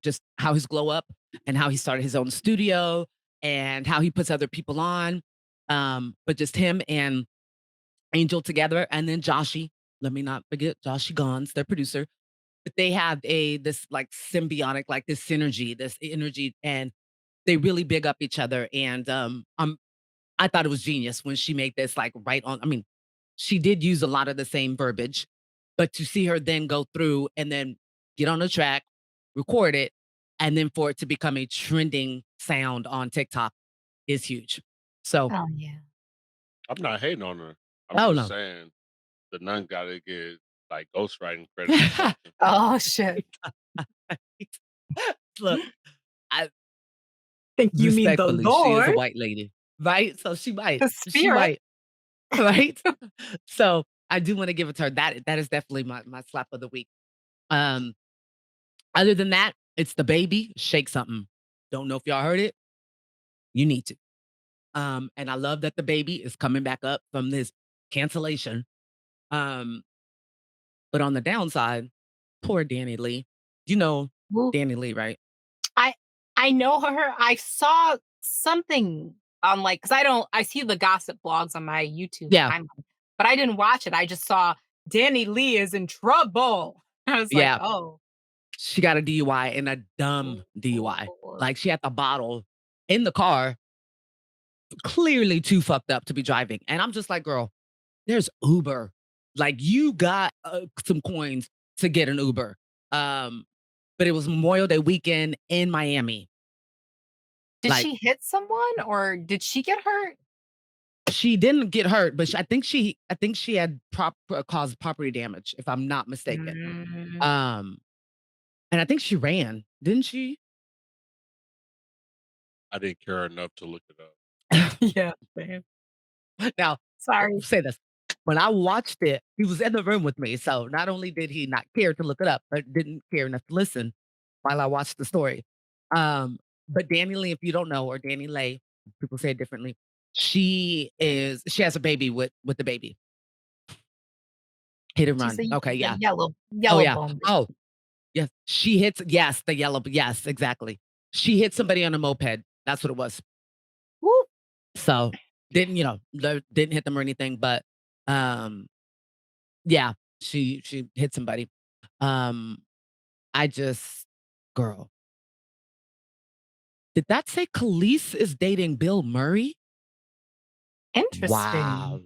just how his glow up and how he started his own studio and how he puts other people on. But just him and Angel together, and then Joshi, let me not forget Joshi Gons, their producer. But they have this symbiotic, this synergy, this energy, and they really big up each other. And I thought it was genius when she made this right on. I mean, she did use a lot of the same verbiage, but to see her then go through and then get on the track, record it, and then for it to become a trending sound on TikTok is huge. So, Oh yeah. I'm not hating on her. Oh, I'm just no. saying the nun got to get ghostwriting credit or something. Oh shit. Look, I Think you mean the respectfully, she is a Lord? white lady, right? So she might, The she spirit. might, right? So I do want to give it to her. That is definitely my slap of the week. Other than that, it's the baby Shake Something. Don't know if y'all heard it. You need to. And I love that the baby is coming back up from this cancellation. But on the downside, poor Danny Lee. You know Ooh. Danny Lee, right? I know her. I saw something on because I see the gossip blogs on my YouTube Yeah. timeline, but I didn't watch it. I just saw Danny Lee is in trouble. I was Yeah. like, oh. She got a DUI and a dumb DUI. She had the bottle in the car, clearly too fucked up to be driving. And I'm just like, girl, there's Uber. You got some coins to get an Uber. But it was Memorial Day weekend in Miami. Did she hit someone or did she get hurt? She didn't get hurt, but I think she had caused property damage, if I'm not mistaken. And I think she ran, didn't she? I didn't care enough to look it up. Yeah, man. Now, Sorry. I'll say this. When I watched it, he was in the room with me. So not only did he not care to look it up, but didn't care enough to listen while I watched the story. But Danny Lee, if you don't know, or Danny Lay, people say it differently, she has a baby with the baby. Hit and run. Okay, yeah. Yellow yeah. bone. Oh, yes. She hits, yes, the yellow, yes, exactly. She hit somebody on a moped. That's what it was. Woo. So didn't hit them or anything, but yeah, she hit somebody. Girl. Did that say Khalees is dating Bill Murray? Interesting.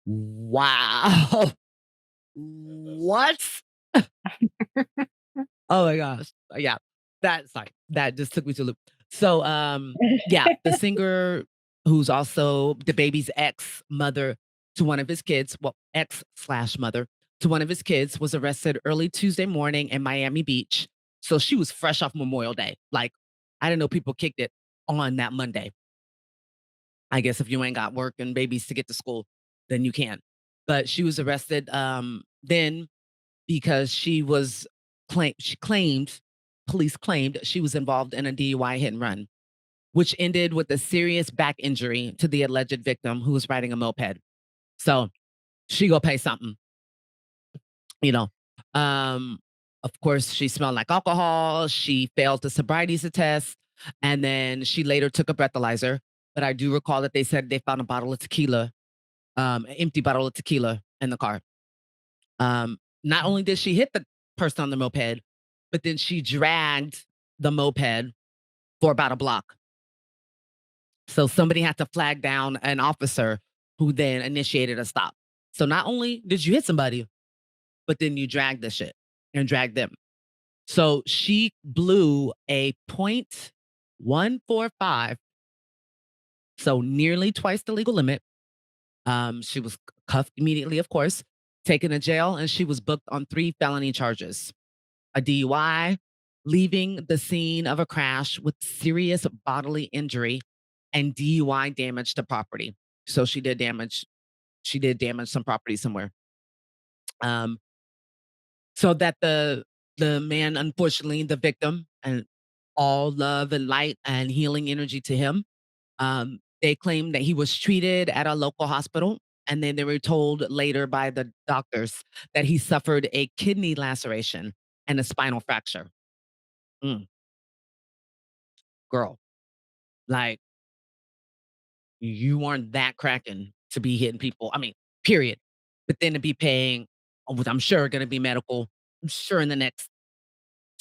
Wow. What? Oh my gosh. Yeah. That just took me to loop. So yeah, the singer who's also the baby's ex-mother to one of his kids, well, ex/mother to one of his kids, was arrested early Tuesday morning in Miami Beach. So she was fresh off Memorial Day. Like, I didn't know people kicked it on that Monday. I guess if you ain't got work and babies to get to school, then you can. But she was arrested then because police claimed she was involved in a DUI hit and run, which ended with a serious back injury to the alleged victim who was riding a moped. So she go pay something, you know. Of course, she smelled like alcohol. She failed the sobriety test, and then she later took a breathalyzer. But I do recall that they said they found a bottle of tequila, an empty bottle of tequila in the car. Not only did she hit the person on the moped, but then she dragged the moped for about a block. So somebody had to flag down an officer who then initiated a stop. So not only did you hit somebody, but then you dragged the shit and dragged them. So she blew a .145, so nearly twice the legal limit. She was cuffed immediately, of course, taken to jail, and she was booked on 3 felony charges: a DUI, leaving the scene of a crash with serious bodily injury, and DUI damage to property. So she did damage some property somewhere. So that the man, unfortunately, the victim, and all love and light and healing energy to him, they claimed that he was treated at a local hospital, and then they were told later by the doctors that he suffered a kidney laceration and a spinal fracture. Girl, like, you weren't that cracking to be hitting people. I mean, period. But then to be paying, what I'm sure going to be medical. I'm sure in the next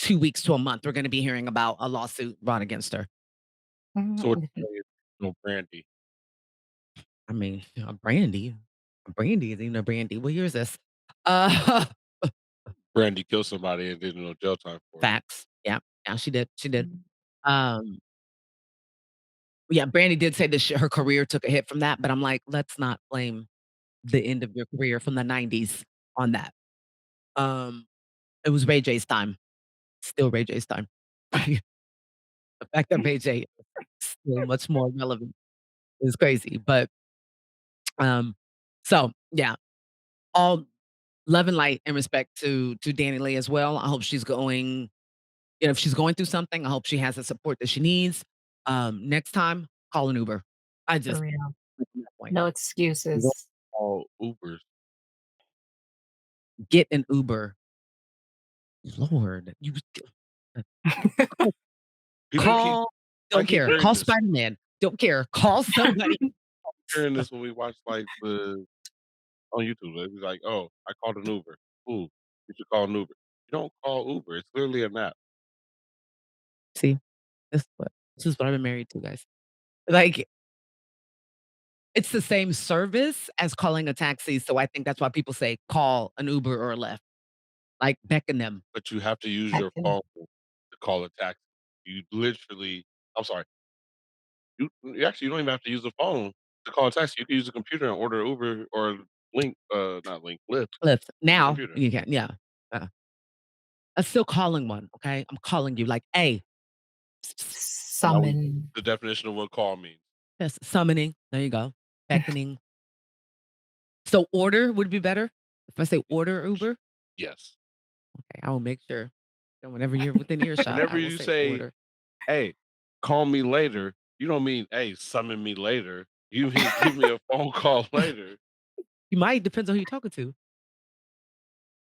2 weeks to a month, we're going to be hearing about a lawsuit brought against her. So what you say is no Brandy. I mean, Brandy. Brandy is even a Brandy. What year is this? Uh, Brandy killed somebody and didn't know jail time for it. Facts. Yeah. Yeah, she did. She did. Um, yeah, Brandy did say that her career took a hit from that, but I'm like, let's not blame the end of your career from the 90s on that. It was Ray J's time. Still Ray J's time. The fact that Ray J is still much more relevant is crazy. But so yeah, all love and light and respect to Danny Lee as well. I hope she's going, if she's going through something, I hope she has the support that she needs. Next time, call an Uber. I just For real. that point. No You excuses. don't call Ubers. Get an Uber. Lord, you People keep call. I Don't keep care. hearing Call this. Spider-Man. Don't care. Call somebody. Hearing this when we watch like the on YouTube. It's like, oh, I called an Uber. Ooh, you should call an Uber. You don't call Uber. It's literally an app. See, this is what I've been married to, guys. Like, it's the same service as calling a taxi. So I think that's why people say call an Uber or a Lyft. Like, beckon them. But you have to use your phone to call a taxi. You literally, I'm sorry. You actually, you don't even have to use the phone to call a taxi. You can use a computer and order Uber or Lyft. Lyft. Now computer. you can, yeah. I'm still calling one. Okay, I'm calling you. Like, hey, Summon. The definition of what call means. yes, summoning. There you go. Beckoning. So order would be better if I say order Uber. Yes. Okay, I will make sure. And whenever you're within earshot, Whenever I will you say, order. hey, call me later, you don't mean, hey, summon me later. You mean give me a phone call later. You might, depends on who you're talking to.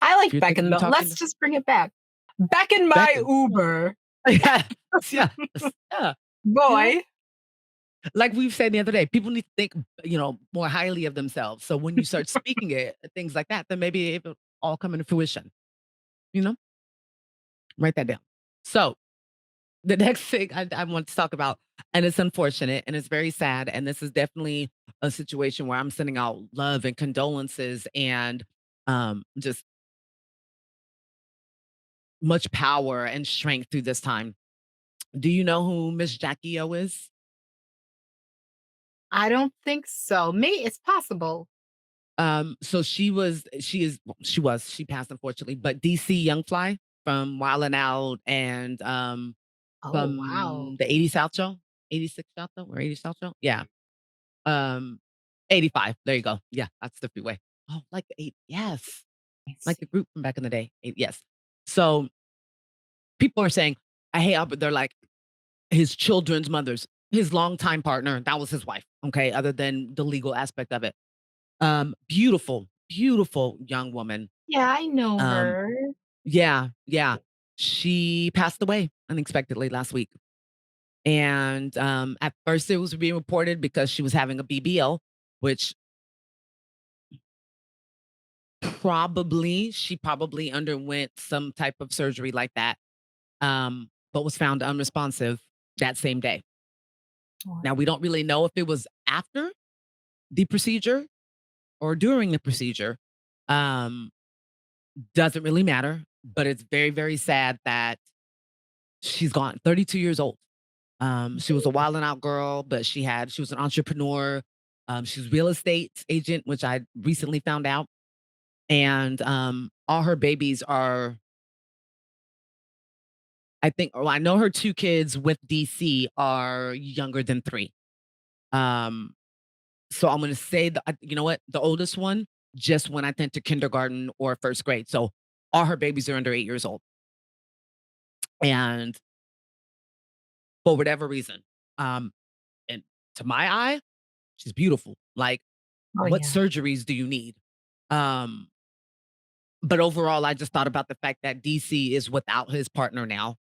I like You're beckon though. talking Let's to- just bring it back. Beckon my Beckon. Uber. yes, yeah. Boy. Like we've said the other day, people need to think, more highly of themselves. So when you start speaking it, things like that, then maybe it will all come into fruition. Write that down. So the next thing I want to talk about, and it's unfortunate and it's very sad, and this is definitely a situation where I'm sending out love and condolences and just much power and strength through this time. Do you know who Miss Jackie O is? I don't think so. It's possible. So she passed unfortunately, but DC Young Fly, from Wildin' Out and Oh, wow. from the 80 South Show, 86 South Show or 80 South Show. Yeah. Um, 85. There you go. Yeah, that's the freeway. Oh, like the eight. Yes. I Like see. the group from back in the day. Yes. So people are saying, I hate Albert. They're like his children's mothers, his longtime partner. That was his wife. Okay. Other than the legal aspect of it. Beautiful, beautiful young woman. Yeah, I know Um, her. yeah, yeah. She passed away unexpectedly last week. And at first it was being reported because she was having a BBL, which she probably underwent some type of surgery like that, but was found unresponsive that same day. Now, we don't really know if it was after the procedure or during the procedure. Um, doesn't really matter, but it's very, very sad that she's gone. 32 years old. She was a wild and out girl, but she was an entrepreneur. She was a real estate agent, which I recently found out. And all her babies are, I know her two kids with DC are younger than 3. So I'm gonna say you know what? The oldest one just went, I think, to kindergarten or first grade. So all her babies are under 8 years old. And for whatever reason, um, and to my eye, she's beautiful. Like, Oh, what yeah. surgeries do you need? Um, but overall, I just thought about the fact that DC is without his partner now.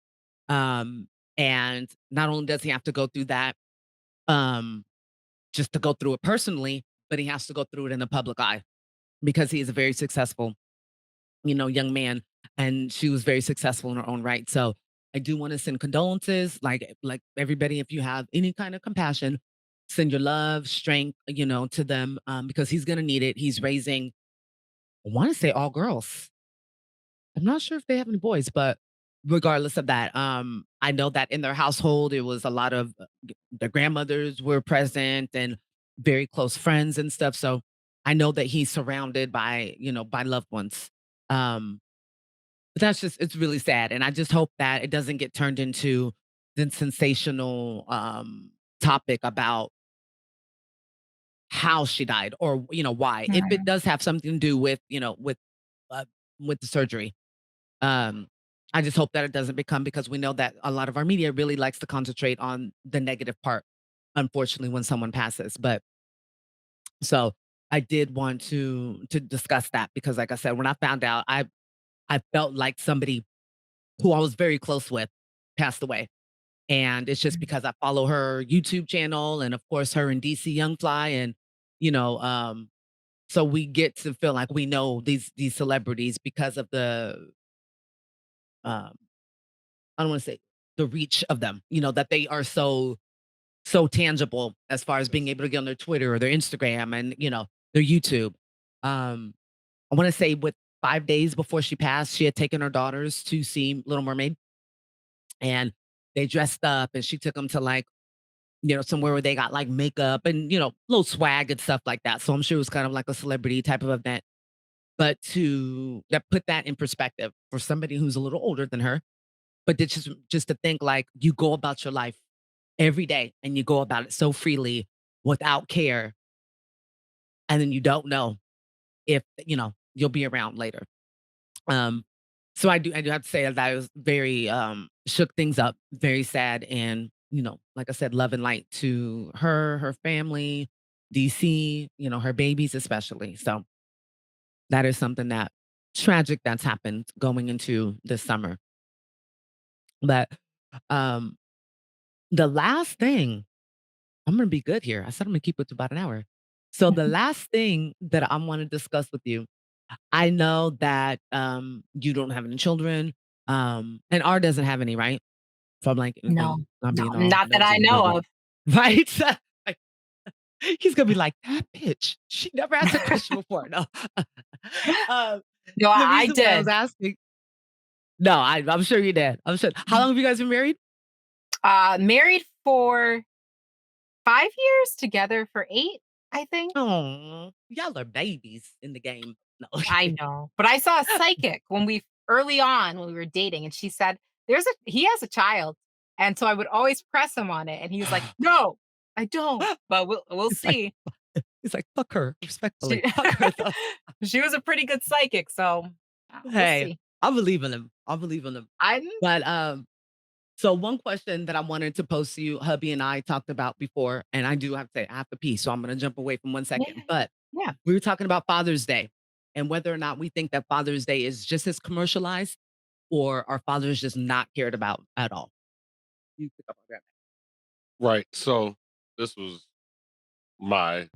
Um, and not only does he have to go through that, um, just to go through it personally, but he has to go through it in the public eye because he is a very successful, young man, and she was very successful in her own right. So I do want to send condolences, like everybody, if you have any kind of compassion, send your love, strength, to them, because he's gonna need it. He's raising, I want to say all girls. I'm not sure if they have any boys, but regardless of that, I know that in their household, it was a lot of their grandmothers were present and very close friends and stuff. So I know that he's surrounded by, by loved ones. Um, but it's really sad. And I just hope that it doesn't get turned into the sensational topic about how she died or, why. If it Right. does have something to do with, uh, with the surgery. Um, I just hope that it doesn't become, because we know that a lot of our media really likes to concentrate on the negative part, unfortunately, when someone passes. But so I did want to discuss that because, like I said, when I found out, I felt like somebody who I was very close with passed away. And it's just because I follow her YouTube channel and of course her and DC Young Fly. And, you know, um, so we get to feel like we know these celebrities because of um I don't want to say the reach of them, that they are so tangible as far as being able to get on their Twitter or their Instagram and, their YouTube. Um, I want to say with 5 days before she passed, she had taken her daughters to see Little Mermaid, and they dressed up and she took them to like, somewhere where they got like makeup and, little swag and stuff like that. So I'm sure it was kind of like a celebrity type of event. But to that put that in perspective for somebody who's a little older than her, but it's just to think like you go about your life every day and you go about it so freely without care, and then you don't know if you'll be around later. Um, so I do have to say that I was very shook things up, very sad, and like I said, love and light to her family, DC, her babies especially. So that is something that tragic that's happened going into this summer. But um the last thing, I'm gonna be good here. I said I'm gonna keep it to about an hour. So the last thing that I want to discuss with you, I know that you don't have any children, and R doesn't have any, right? From like, if No, I'm not no, being all not that I nosy, know of. right? Like, he's gonna be like, that bitch. She never asked a question before. No. um, No, the I reason why I was did. asking, no, I'm sure you did. I'm sure. How long have you guys been married? Married for 5 years, together for 8, I think. Oh, y'all are babies in the game. No. I know, but I saw a psychic early on when we were dating, and she said, he has a child. And so I would always press him on it. And he was like, no, I don't. But we'll It's like see. it's like, "Fuck her, She, respectfully. Fuck her, though." she was a pretty good psychic. So we'll Hey, see. I believe in him. I believe in him. I But, so one question that I wanted to pose to you, hubby and I talked about before, and I do have to say, I have to pee, so I'm gonna jump away from 1 second. Yeah. But Yeah. we were talking about Father's Day and whether or not we think that Father's Day is just as commercialized or are fathers just not cared about at all? You pick up on that. Right. So this was my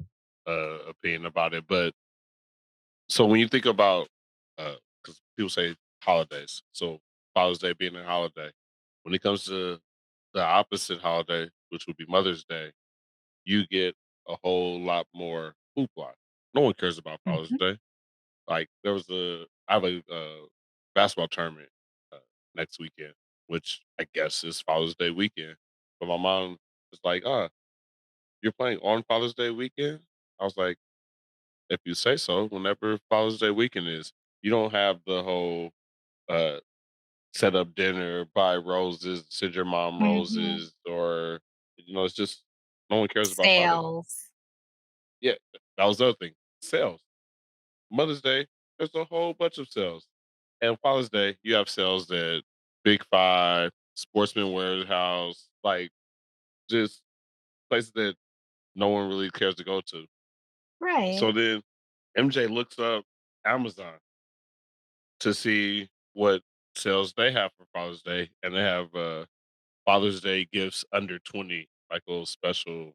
opinion about it. But so when you think about, because people say holidays, so Father's Day being a holiday, when it comes to the opposite holiday, which would be Mother's Day, you get a whole lot more hoopla. No one cares about Father's Mhm. Day. Like I have a basketball tournament uh, next weekend, which I guess is Father's Day weekend. But my mom was like, you're playing on Father's Day weekend? I was like, if you say so, whenever Father's Day weekend is, you don't have the whole uh set up dinner, buy roses, send your mom Mhm. roses, or it's just no one cares about Father's. Sales. Yeah, that was the other thing. Sales. Mother's Day, there's a whole bunch of sales. And Father's Day, you have sales at Big Five, Sportsman Warehouse, like just places that no one really cares to go to. Right. So then MJ looks up Amazon to see what sales they have for Father's Day, and they have Father's Day gifts under 20, like a little special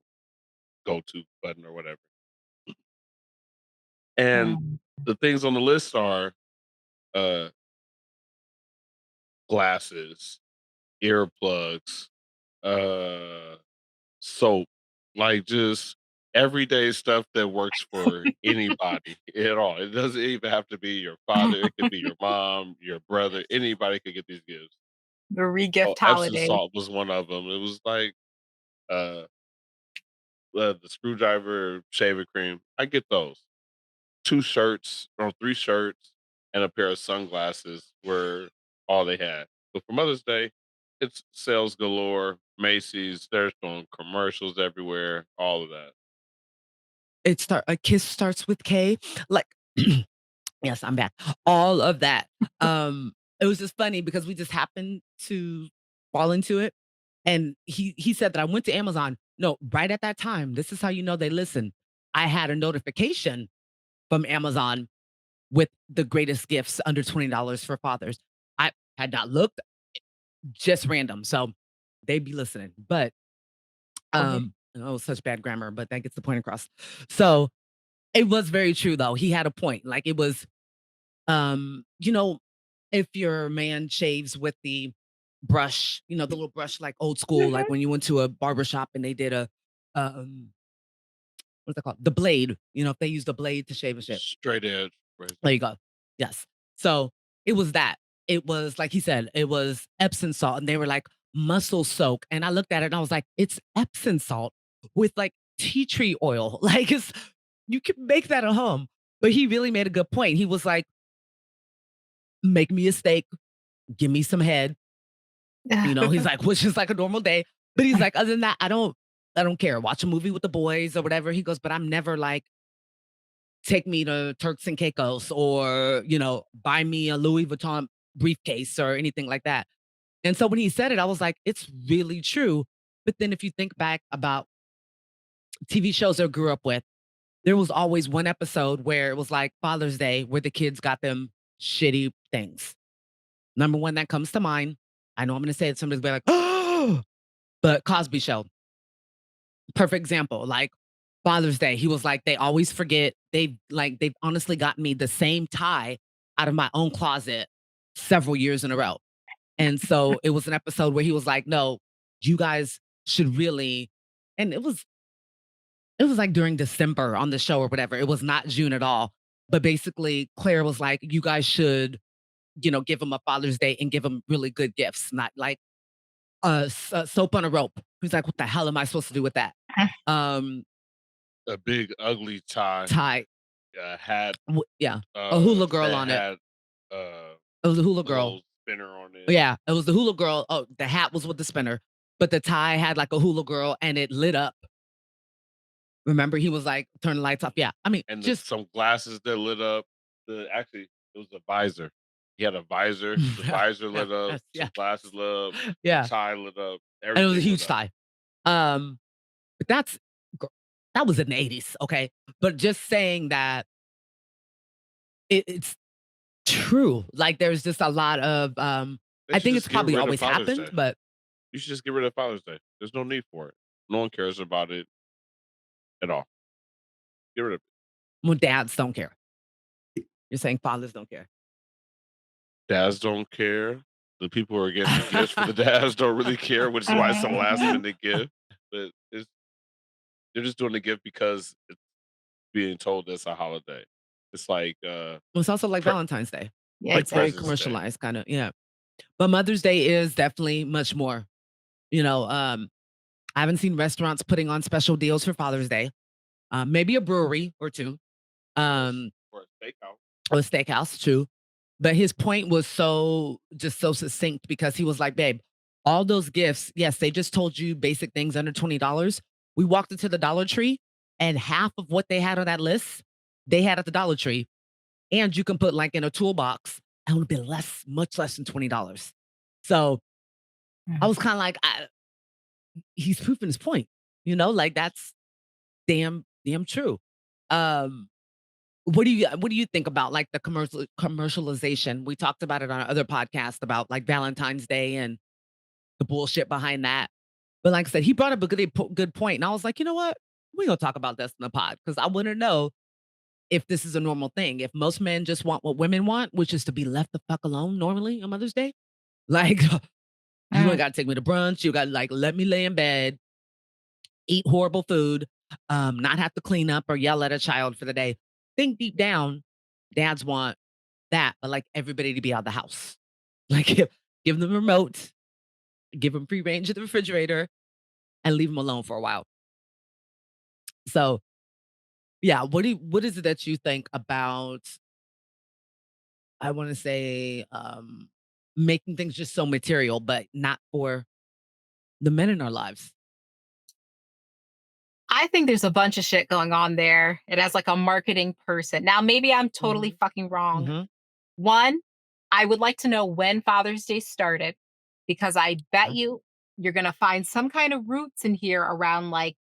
go to button or whatever. And Mm. the things on the list are uh, glasses, earplugs, uh, soap, like just everyday stuff that works for anybody at all. It doesn't even have to be your father, it could be your mom, your brother, anybody could get these gifts. The Oh, regift Epsom holiday. salt was one of them. It was like uh, the screwdriver, shaving cream. I get those. 2 shirts or 3 shirts and a pair of sunglasses were all they had. But for Mother's Day, it's sales galore. Macy's, they're showing commercials everywhere, all of that. A kiss starts with K. Like, yes, I'm back. All of that. It was just funny because we just happened to fall into it. And he said that I went to Amazon. No, right at that time, this is how you know they listen. I had a notification from Amazon with the greatest gifts under $20 for fathers. I had not looked, just random. So they'd be listening. But Okay. oh, such bad grammar, but that gets the point across. So it was very true though. He had a point. Like it was you know, if your man shaves with the brush, the little brush like old school, like Mhm. when you went to a barber shop and they did a um what's that called? The blade, if they used a blade to shave and shit. Straight edge razor. There you go. Yes. So it was that. It was like he said, it was Epsom salt, and they were like muscle soak. And I looked at it and I was like, it's Epsom salt with like tea tree oil. Like you can make that at home. But he really made a good point. He was like, make me a steak, give me some head. He's like, which is like a normal day. But he's like, other than that, I don't care. Watch a movie with the boys or whatever. He goes, but I'm never like, take me to Turks and Caicos or, buy me a Louis Vuitton briefcase or anything like that. And so when he said it, I was like, it's really true. But then if you think back about TV shows I grew up with, there was always one episode where it was like Father's Day where the kids got them shitty things. Number one that comes to mind. I know I'm going to say it. Somebody's be like, oh, but Cosby Show. Perfect example. Like Father's Day, he was like, they always forget. They've honestly gotten me the same tie out of my own closet several years in a row. And so it was an episode where he was like, no, you guys should really, and it was like during December on the show or whatever. It was not June at all. But basically, Claire was like, you guys should, give him a Father's Day and give him really good gifts, not like soap on a rope. He's like, what the hell am I supposed to do with that? Um, A big ugly tie, tie, hat, yeah, a hula girl that on it. had uh It was the hula The girl. little spinner on it. Yeah, it was the hula girl. Oh, the hat was with the spinner, but the tie had like a hula girl and it lit up. Remember, he was like, turn the lights off. Yeah, I mean, And just some glasses that lit up. Actually, it was a visor. He had a visor. The visor lit up. yeah, Some glasses lit up. yeah, The tie lit up. and it was a Everything huge lit up. tie. But that was in the 80s, okay? But just saying that it's true. Like there's just a lot of They I should think just it's get probably rid of always Father's happened, Day. but You should just get rid of Father's Day. There's no need for it. No one cares about it at all. Get rid of it. when dads don't care. You're saying fathers don't care. Dads don't care. The people who are getting the gifts for the dads don't really care, which is why it's a last minute gift. But they're just doing the gift because it's being told it's a holiday. It's like It's also like Valentine's Day. Yeah, like It's very President's Day. commercialized, kind of. Yeah. But Mother's Day is definitely much more. You know, I haven't seen restaurants putting on special deals for Father's Day. Maybe a brewery or two. Or Or a steakhouse. a steakhouse, too. But his point was so succinct because he was like, babe, all those gifts, yes, they just told you basic things under $20. We walked into the Dollar Tree and half of what they had on that list, they had at the Dollar Tree. And you can put like in a toolbox and it would be much less than $20. So I was kind of like, he's proving his point, like that's damn true. What do you think about like the commercialization? We talked about it on other podcasts about like Valentine's Day and the bullshit behind that. But like I said, he brought up a good point, and I was like, you know what? We're gonna talk about this in the pod because I want to know if this is a normal thing. If most men just want what women want, which is to be left the fuck alone normally on Mother's Day, like you ain't gotta take me to brunch. You gotta like let me lay in bed, eat horrible food, not have to clean up or yell at a child for the day. Think deep down, dads want that, but like everybody to be out of the house. Like give them the remote, give them free range of the refrigerator, and leave them alone for a while. So yeah, what is it that you think about, I want to say, making things just so material, but not for the men in our lives? I think there's a bunch of shit going on there. It has like a marketing person. Now, maybe I'm totally fucking wrong. Mhm. One, I would like to know when Father's Day started because I bet you're going to find some kind of roots in here around like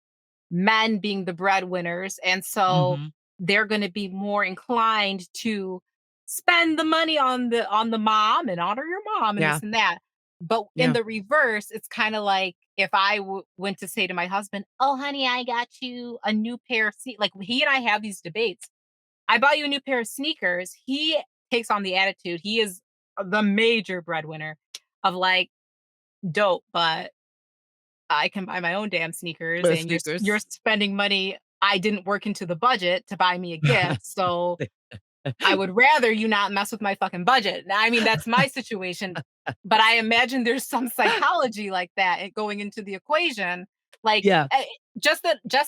men being the breadwinners. And so Mhm. they're going to be more inclined to spend the money on the mom and honor your mom and Yeah. this and that. But in Yeah. the reverse, it's kind of like if I went to say to my husband, "Oh, honey, I got you a new pair of like he and I have these debates. I bought you a new pair of sneakers." He takes on the attitude. He is the major breadwinner of like, dope, but I can buy my own damn sneakers, Wear and you're sneakers. spending money I didn't work into the budget to buy me a gift. So I would rather you not mess with my fucking budget. Now, I mean, that's my situation, but I imagine there's some psychology like that going into the equation. Like, Yeah. just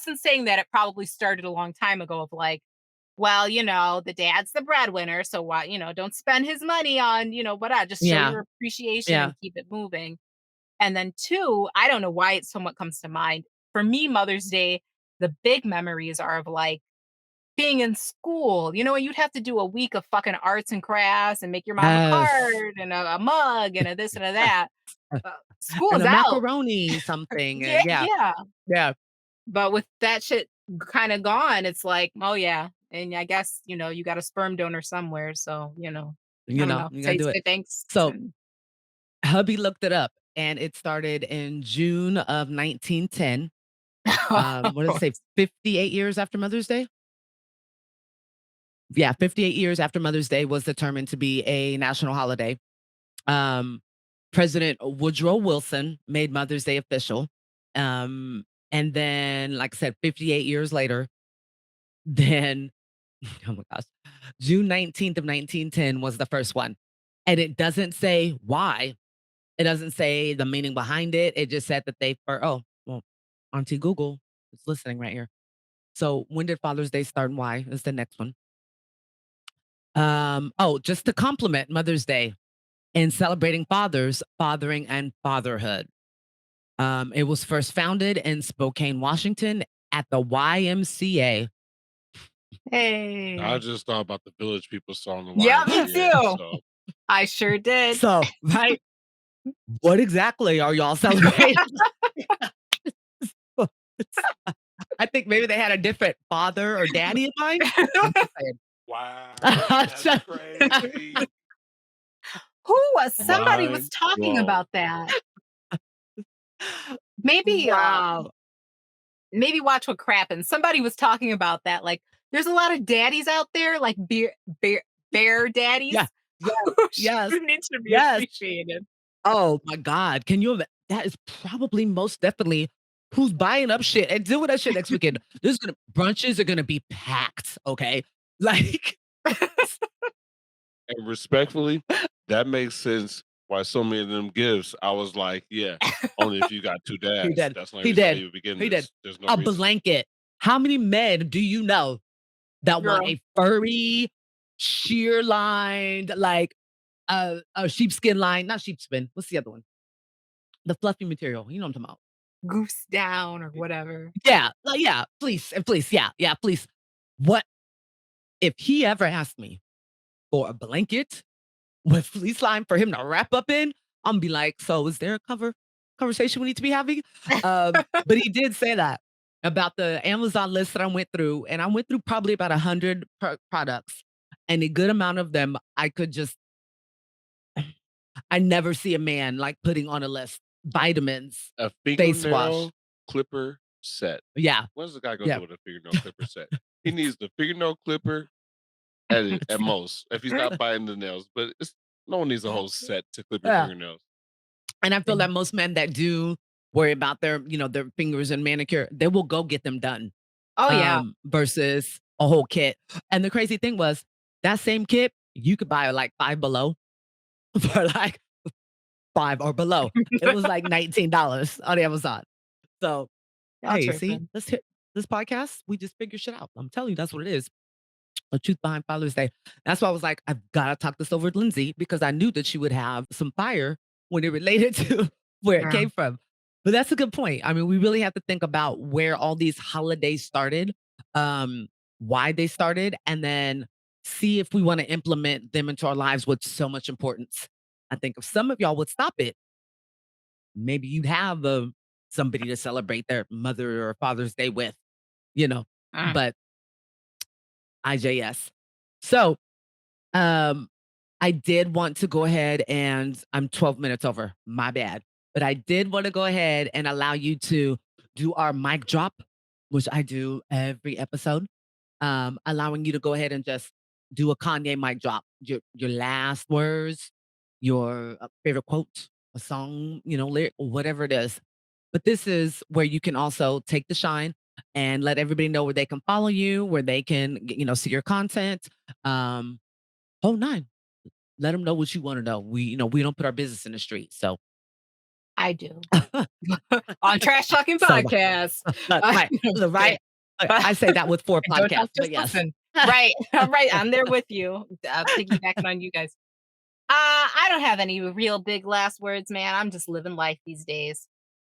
in saying that, it probably started a long time ago of like, well, the dad's the breadwinner, so why, don't spend his money on, whatever, just show Yeah. your appreciation Yeah. and keep it moving. And then two, I don't know why it somewhat comes to mind. For me, Mother's Day, the big memories are of like being in school, and you'd have to do a week of fucking arts and crafts and make your mom a Yes. card and a mug and a this and a that. School And is a out. macaroni something. Yeah, Yeah. yeah. Yeah. But with that shit kind of gone, it's like, oh yeah. And I guess, you got a sperm donor somewhere. So, I don't You know. gotta do Say it. thanks. So hubby looked it up and it started in June of 1910. What did it say? 58 years after Mother's Day? Yeah, 58 years after Mother's Day was determined to be a national holiday. President Woodrow Wilson made Mother's Day official. And then, like I said, 58 years later, then, oh my gosh, June 19th of 1910 was the first one. And it doesn't say why. It doesn't say the meaning behind it. It just said that well, Auntie Google is listening right here. So when did Father's Day start and why is the next one. Just to compliment Mother's Day, in celebrating fathers, fathering, and fatherhood. It was first founded in Spokane, Washington at the YMCA. I Hey. just thought about the Village People song. The Yeah, me YMCA, too. So I sure did. So, right? What exactly are y'all celebrating? I think maybe they had a different father or daddy in mind. I'm just saying. wow, That's that's crazy. Somebody Mind was talking blown. about that. Maybe Wow. maybe watch what crappin'. Somebody was talking about that. Like, there's a lot of daddies out there, like bear daddies. Yeah. Yes. who Yes. need to be Yes. appreciated. Oh my God. Can you that is probably most definitely who's buying up shit and doing that shit next weekend. Brunches are gonna be packed, okay? Like And respectfully, that makes sense. Why so many of them gifts? I was like, yeah, only if you got two dads. he did. That's the only He reason I did. even begin He this. did. There's no A reason. blanket. How many men do you know that want Girl. a furry, sheer lined, like a sheepskin line? Not sheepskin. What's the other one? The fluffy material. You know what I'm talking about. Goose down or whatever. Yeah. Like, yeah. Please. And please. Yeah. Yeah. Please. What if he ever asked me for a blanket with fleece line for him to wrap up in? I'm gonna be like, so is there a conversation we need to be having? But he did say that about the Amazon list that I went through, and I went through probably about 100 products, and a good amount of them I could just I never see a man like putting on a list. Vitamins, A face wash. fingernail clipper set. Yeah. What is the guy gonna Yeah. do with a fingernail clipper set? He needs the fingernail clipper at most, if he's not buying the nails. But no one needs a whole set to clip your Yeah. fingernails. And I feel that most men that do worry about their, their fingers and manicure, they will go get them done. Oh yeah. Versus a whole kit. And the crazy thing was that same kit, you could buy like Five Below for like $5 or below. It was like $19 on Amazon. So, Y'all hey, tripping. see, let's hit this podcast. We just figure shit out. I'm telling you, that's what it is. The truth behind Father's Day. That's why I was like, I've got to talk this over with Lynxi because I knew that she would have some fire when it related to where it Yeah. came from. But that's a good point. I mean, we really have to think about where all these holidays started, why they started, and then see if we want to implement them into our lives with so much importance. I think if some of y'all would stop it, maybe you'd have somebody to celebrate their mother or Father's Day with, Mm. But IJS. So, I did want to go ahead and I'm 12 minutes over. My bad. But I did want to go ahead and allow you to do our mic drop, which I do every episode. Allowing you to go ahead and just do a Kanye mic drop. Your last words, your favorite quote, a song, lyric, whatever it is. But this is where you can also take the shine and let everybody know where they can follow you, where they can, see your content. Whole nine. Let them know what you want to know. We don't put our business in the street. So I do. On Trash Talking So- Podcast. right. I say that with 4 Don't podcasts. just But yes. listen. Right. I'm there with you. Piggybacking on you guys. I don't have any real big last words, man. I'm just living life these days.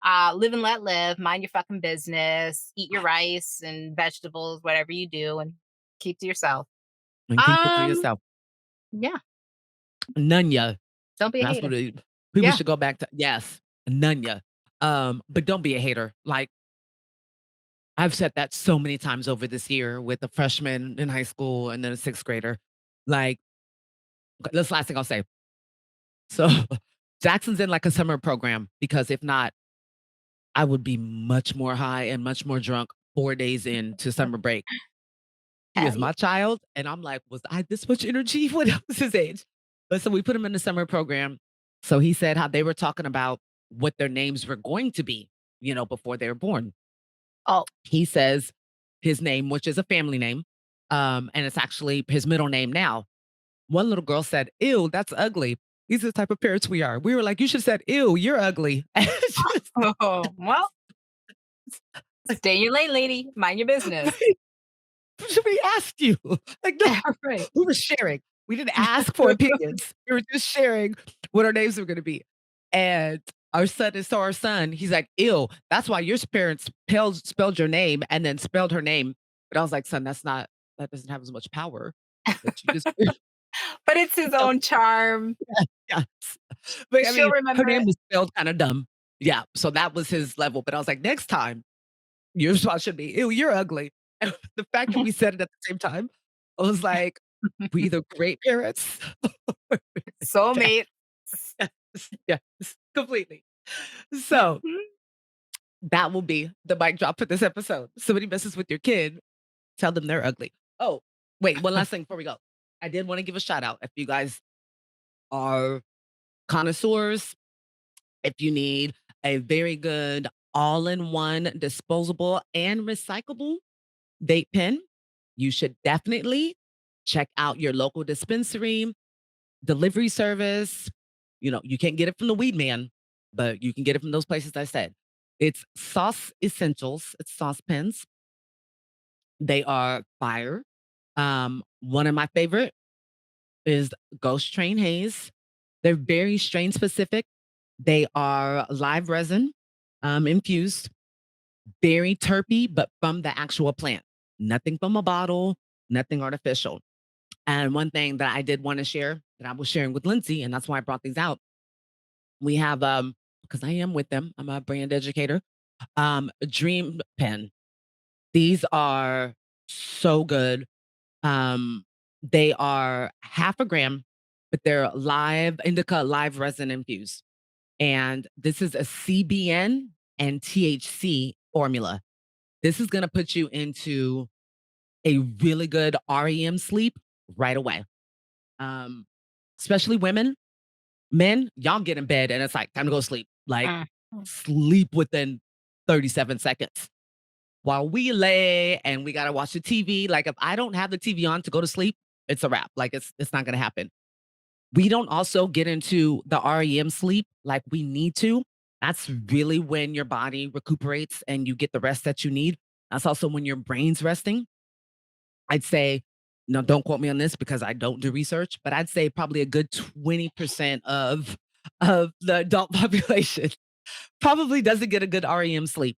Live and let live. Mind your fucking business. Eat your rice and vegetables, whatever you do, and keep to yourself. And keep it to Um, yourself. Yeah. None ya. Don't be a That's hater. what people Yeah. should go back to. Yes. None ya. But don't be a hater. Like I've said that so many times over this year with a freshman in high school and then a 6th grader. Like, that's the last thing I'll say. So Jackson's in like a summer program because if not, I would be much more high and much more drunk 4 days into summer break. He is Hell my child. And I'm like, was I this much energy when I was his age? But so we put him in the summer program. So he said how they were talking about what their names were going to be, before they were born. Oh. He says his name, which is a family name, and it's actually his middle name now. One little girl said, ew, that's ugly. These are the type of parents we are. We were like, you should have said, ew, you're ugly. Oh, well, stay in your lane, lady. Mind your business. We asked you. Like, no, Right. we were sharing. We didn't ask for opinions. We were just sharing what our names were going to be. And our son, he's like, ew, that's why your parents spelled your name and then spelled her name. But I was like, son, that doesn't have as much power. That you just, But it's his own charm. yes. But I She'll mean, remember her name it. was spelled kind of dumb. Yeah. So that was his level. But I was like, next time, your response should be, ew, you're ugly. And the fact that we said it at the same time, I was like, we either great parents. Soulmate. Yes, completely. So that will be the mic drop for this episode. Somebody messes with your kid, tell them they're ugly. Oh, wait, one last thing before we go. I did want to give a shout out if you guys are connoisseurs, if you need a very good all-in-one disposable and recyclable vape pen, you should definitely check out your local dispensary, delivery service. You know, you can't get it from the weed man, but you can get it from those places I said. It's Sauce Essentials. It's sauce pens. They are fire. One of my favorite is Ghost Train Haze. They're very strain specific. They are live resin infused, very terpy, but from the actual plant. Nothing from a bottle, nothing artificial. And one thing that I did want to share that I was sharing with Lynxi, and that's why I brought these out. We have because I am with them, I'm a brand educator. Dream Pen. These are so good. They are half a gram, but they're indica live resin infused. And this is a CBN and THC formula. This is going to put you into a really good REM sleep right away. Especially women. Men, y'all get in bed and it's like, time to go to sleep. Like, sleep within 37 seconds. While we lay and we got to watch the TV, like if I don't have the TV on to go to sleep, it's a wrap. Like it's not going to happen. We don't also get into the REM sleep like we need to. That's really when your body recuperates and you get the rest that you need. That's also when your brain's resting. I'd say, no, don't quote me on this because I don't do research, but I'd say probably a good 20% of the adult population probably doesn't get a good REM sleep.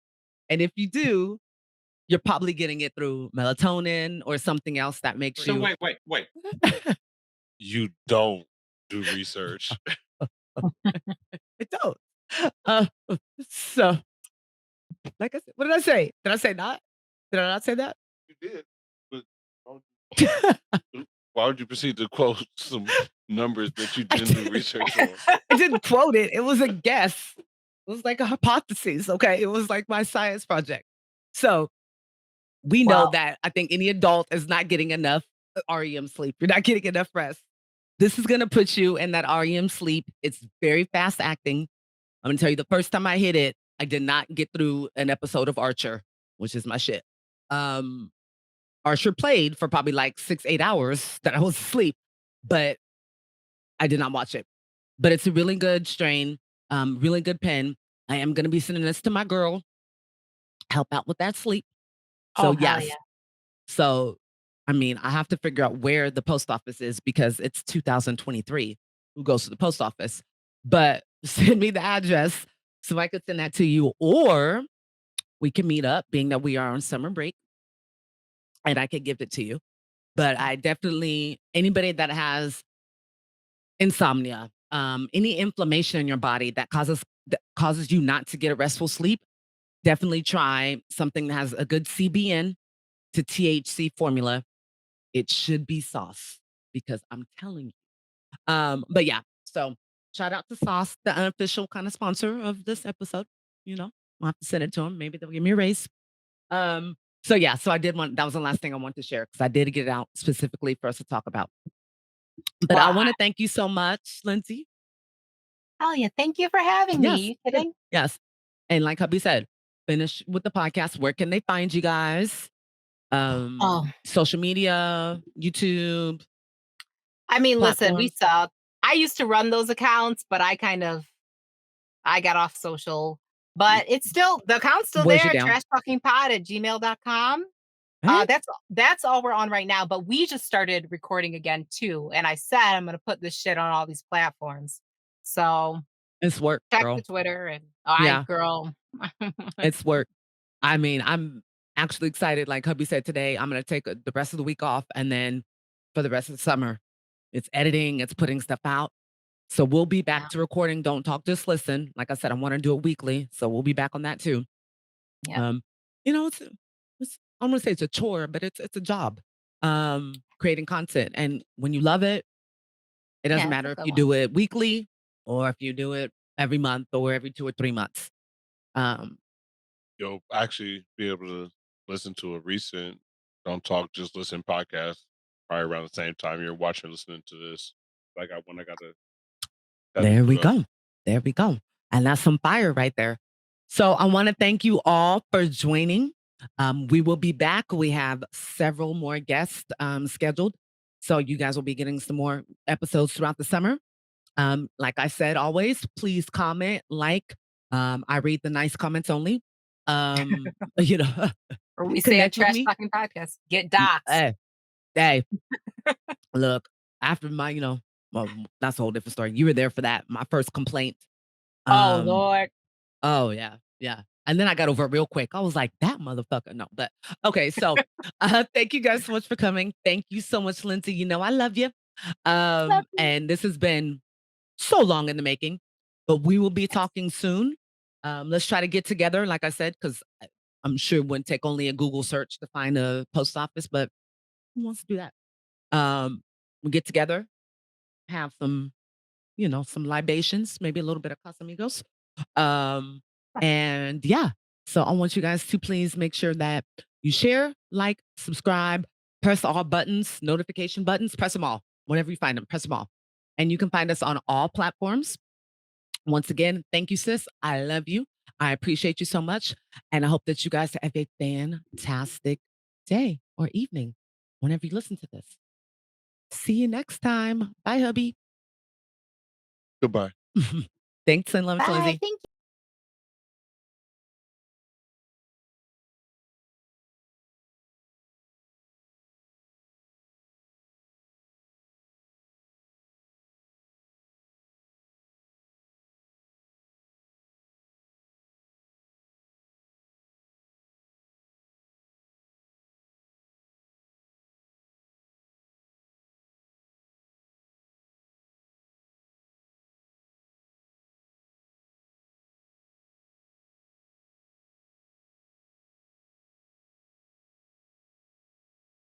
And if you do, you're probably getting it through melatonin or something else that makes So you. wait. You don't do research. It don't. So, like I said, what did I say? Did I say not? Did I not say that? You did. But why would you proceed to quote some numbers that you didn't do research on? I didn't quote it. It was a guess. It was like a hypothesis. Okay. It was like my science project. So we know that I think any adult is not getting enough REM sleep. You're not getting enough rest. This is going to put you in that REM sleep. It's very fast acting. I'm going to tell you, the first time I hit it, I did not get through an episode of Archer, which is my shit. Archer played for probably like 6-8 hours that I was asleep, but I did not watch it. But it's a really good strain, really good pen. I am going to be sending this to my girl, help out with that sleep. So yes. Yeah. So, I mean, I have to figure out where the post office is because it's 2023. Who goes to the post office? But send me the address so I could send that to you, or we can meet up, being that we are on summer break, and I could give it to you. But I definitely, anybody that has insomnia, any inflammation in your body that causes you not to get a restful sleep, definitely try something that has a good CBN to THC formula. It should be Sauce because I'm telling you. But yeah, so shout out to Sauce, the unofficial kind of sponsor of this episode. You know, I'll have to send it to them. Maybe they'll give me a raise. So yeah, so I did that was the last thing I wanted to share because I did get it out specifically for us to talk about. But I want to thank you so much, Lynxi. Oh yeah, thank you for having me. You kidding? Yes. And like hubby said, finish with the podcast. Where can they find you guys? Social media, YouTube. I mean, listen, we platforms. suck. I used to run those accounts, but I got off social. But it's still, the account's still Where's your there, down? trashtalkingpod@gmail.com. Hey. That's all we're on right now. But we just started recording again too. And I said I'm gonna put this shit on all these platforms. So It's work, check the girl. Twitter and all right, Yeah, girl. it's work. I mean, I'm actually excited. Like hubby said today, I'm gonna take the rest of the week off, and then for the rest of the summer, it's editing, it's putting stuff out. So we'll be back Yeah. to recording. Don't talk, just listen. Like I said, I want to do it weekly, so we'll be back on that too. Yeah. You know, it's I'm gonna say it's a chore, but it's a job. Creating content, and when you love it, it doesn't Yeah, it's a matter if good you one. do it weekly or if you do it every month or every 2 or 3 months. Um, You'll actually be able to listen to a recent Don't Talk, Just Listen podcast probably around the same time you're watching, listening to this. Like when I got to there we it up. go. There we go. And that's some fire right there. So I want to thank you all for joining. We will be back. We have several more guests scheduled. So you guys will be getting some more episodes throughout the summer. Like I said, always, please comment, like. I read the nice comments only. You know, Or we say a connect with trash me. talking podcast. Get doxxed. Hey, look, after my, well, that's a whole different story. You were there for that. My first complaint. Oh Um, Lord. oh yeah, yeah. And then I got over it real quick. I was like, that motherfucker. No, but okay. So thank you guys so much for coming. Thank you so much, Lynxi. You know, I love you. Love you. And this has been so long in the making, but we will be talking soon. Let's try to get together, like I said, because I'm sure it wouldn't take only a Google search to find a post office, but who wants to do that? We get together, have some, some libations, maybe a little bit of Casamigos. And yeah, so I want you guys to please make sure that you share, like, subscribe, press all buttons, notification buttons, press them all. Whenever you find them, press them all. And you can find us on all platforms. Once again, thank you, sis. I love you. I appreciate you so much. And I hope that you guys have a fantastic day or evening whenever you listen to this. See you next time. Bye, hubby. Goodbye. Thanks and love to Bye. Lizzie. Thank you.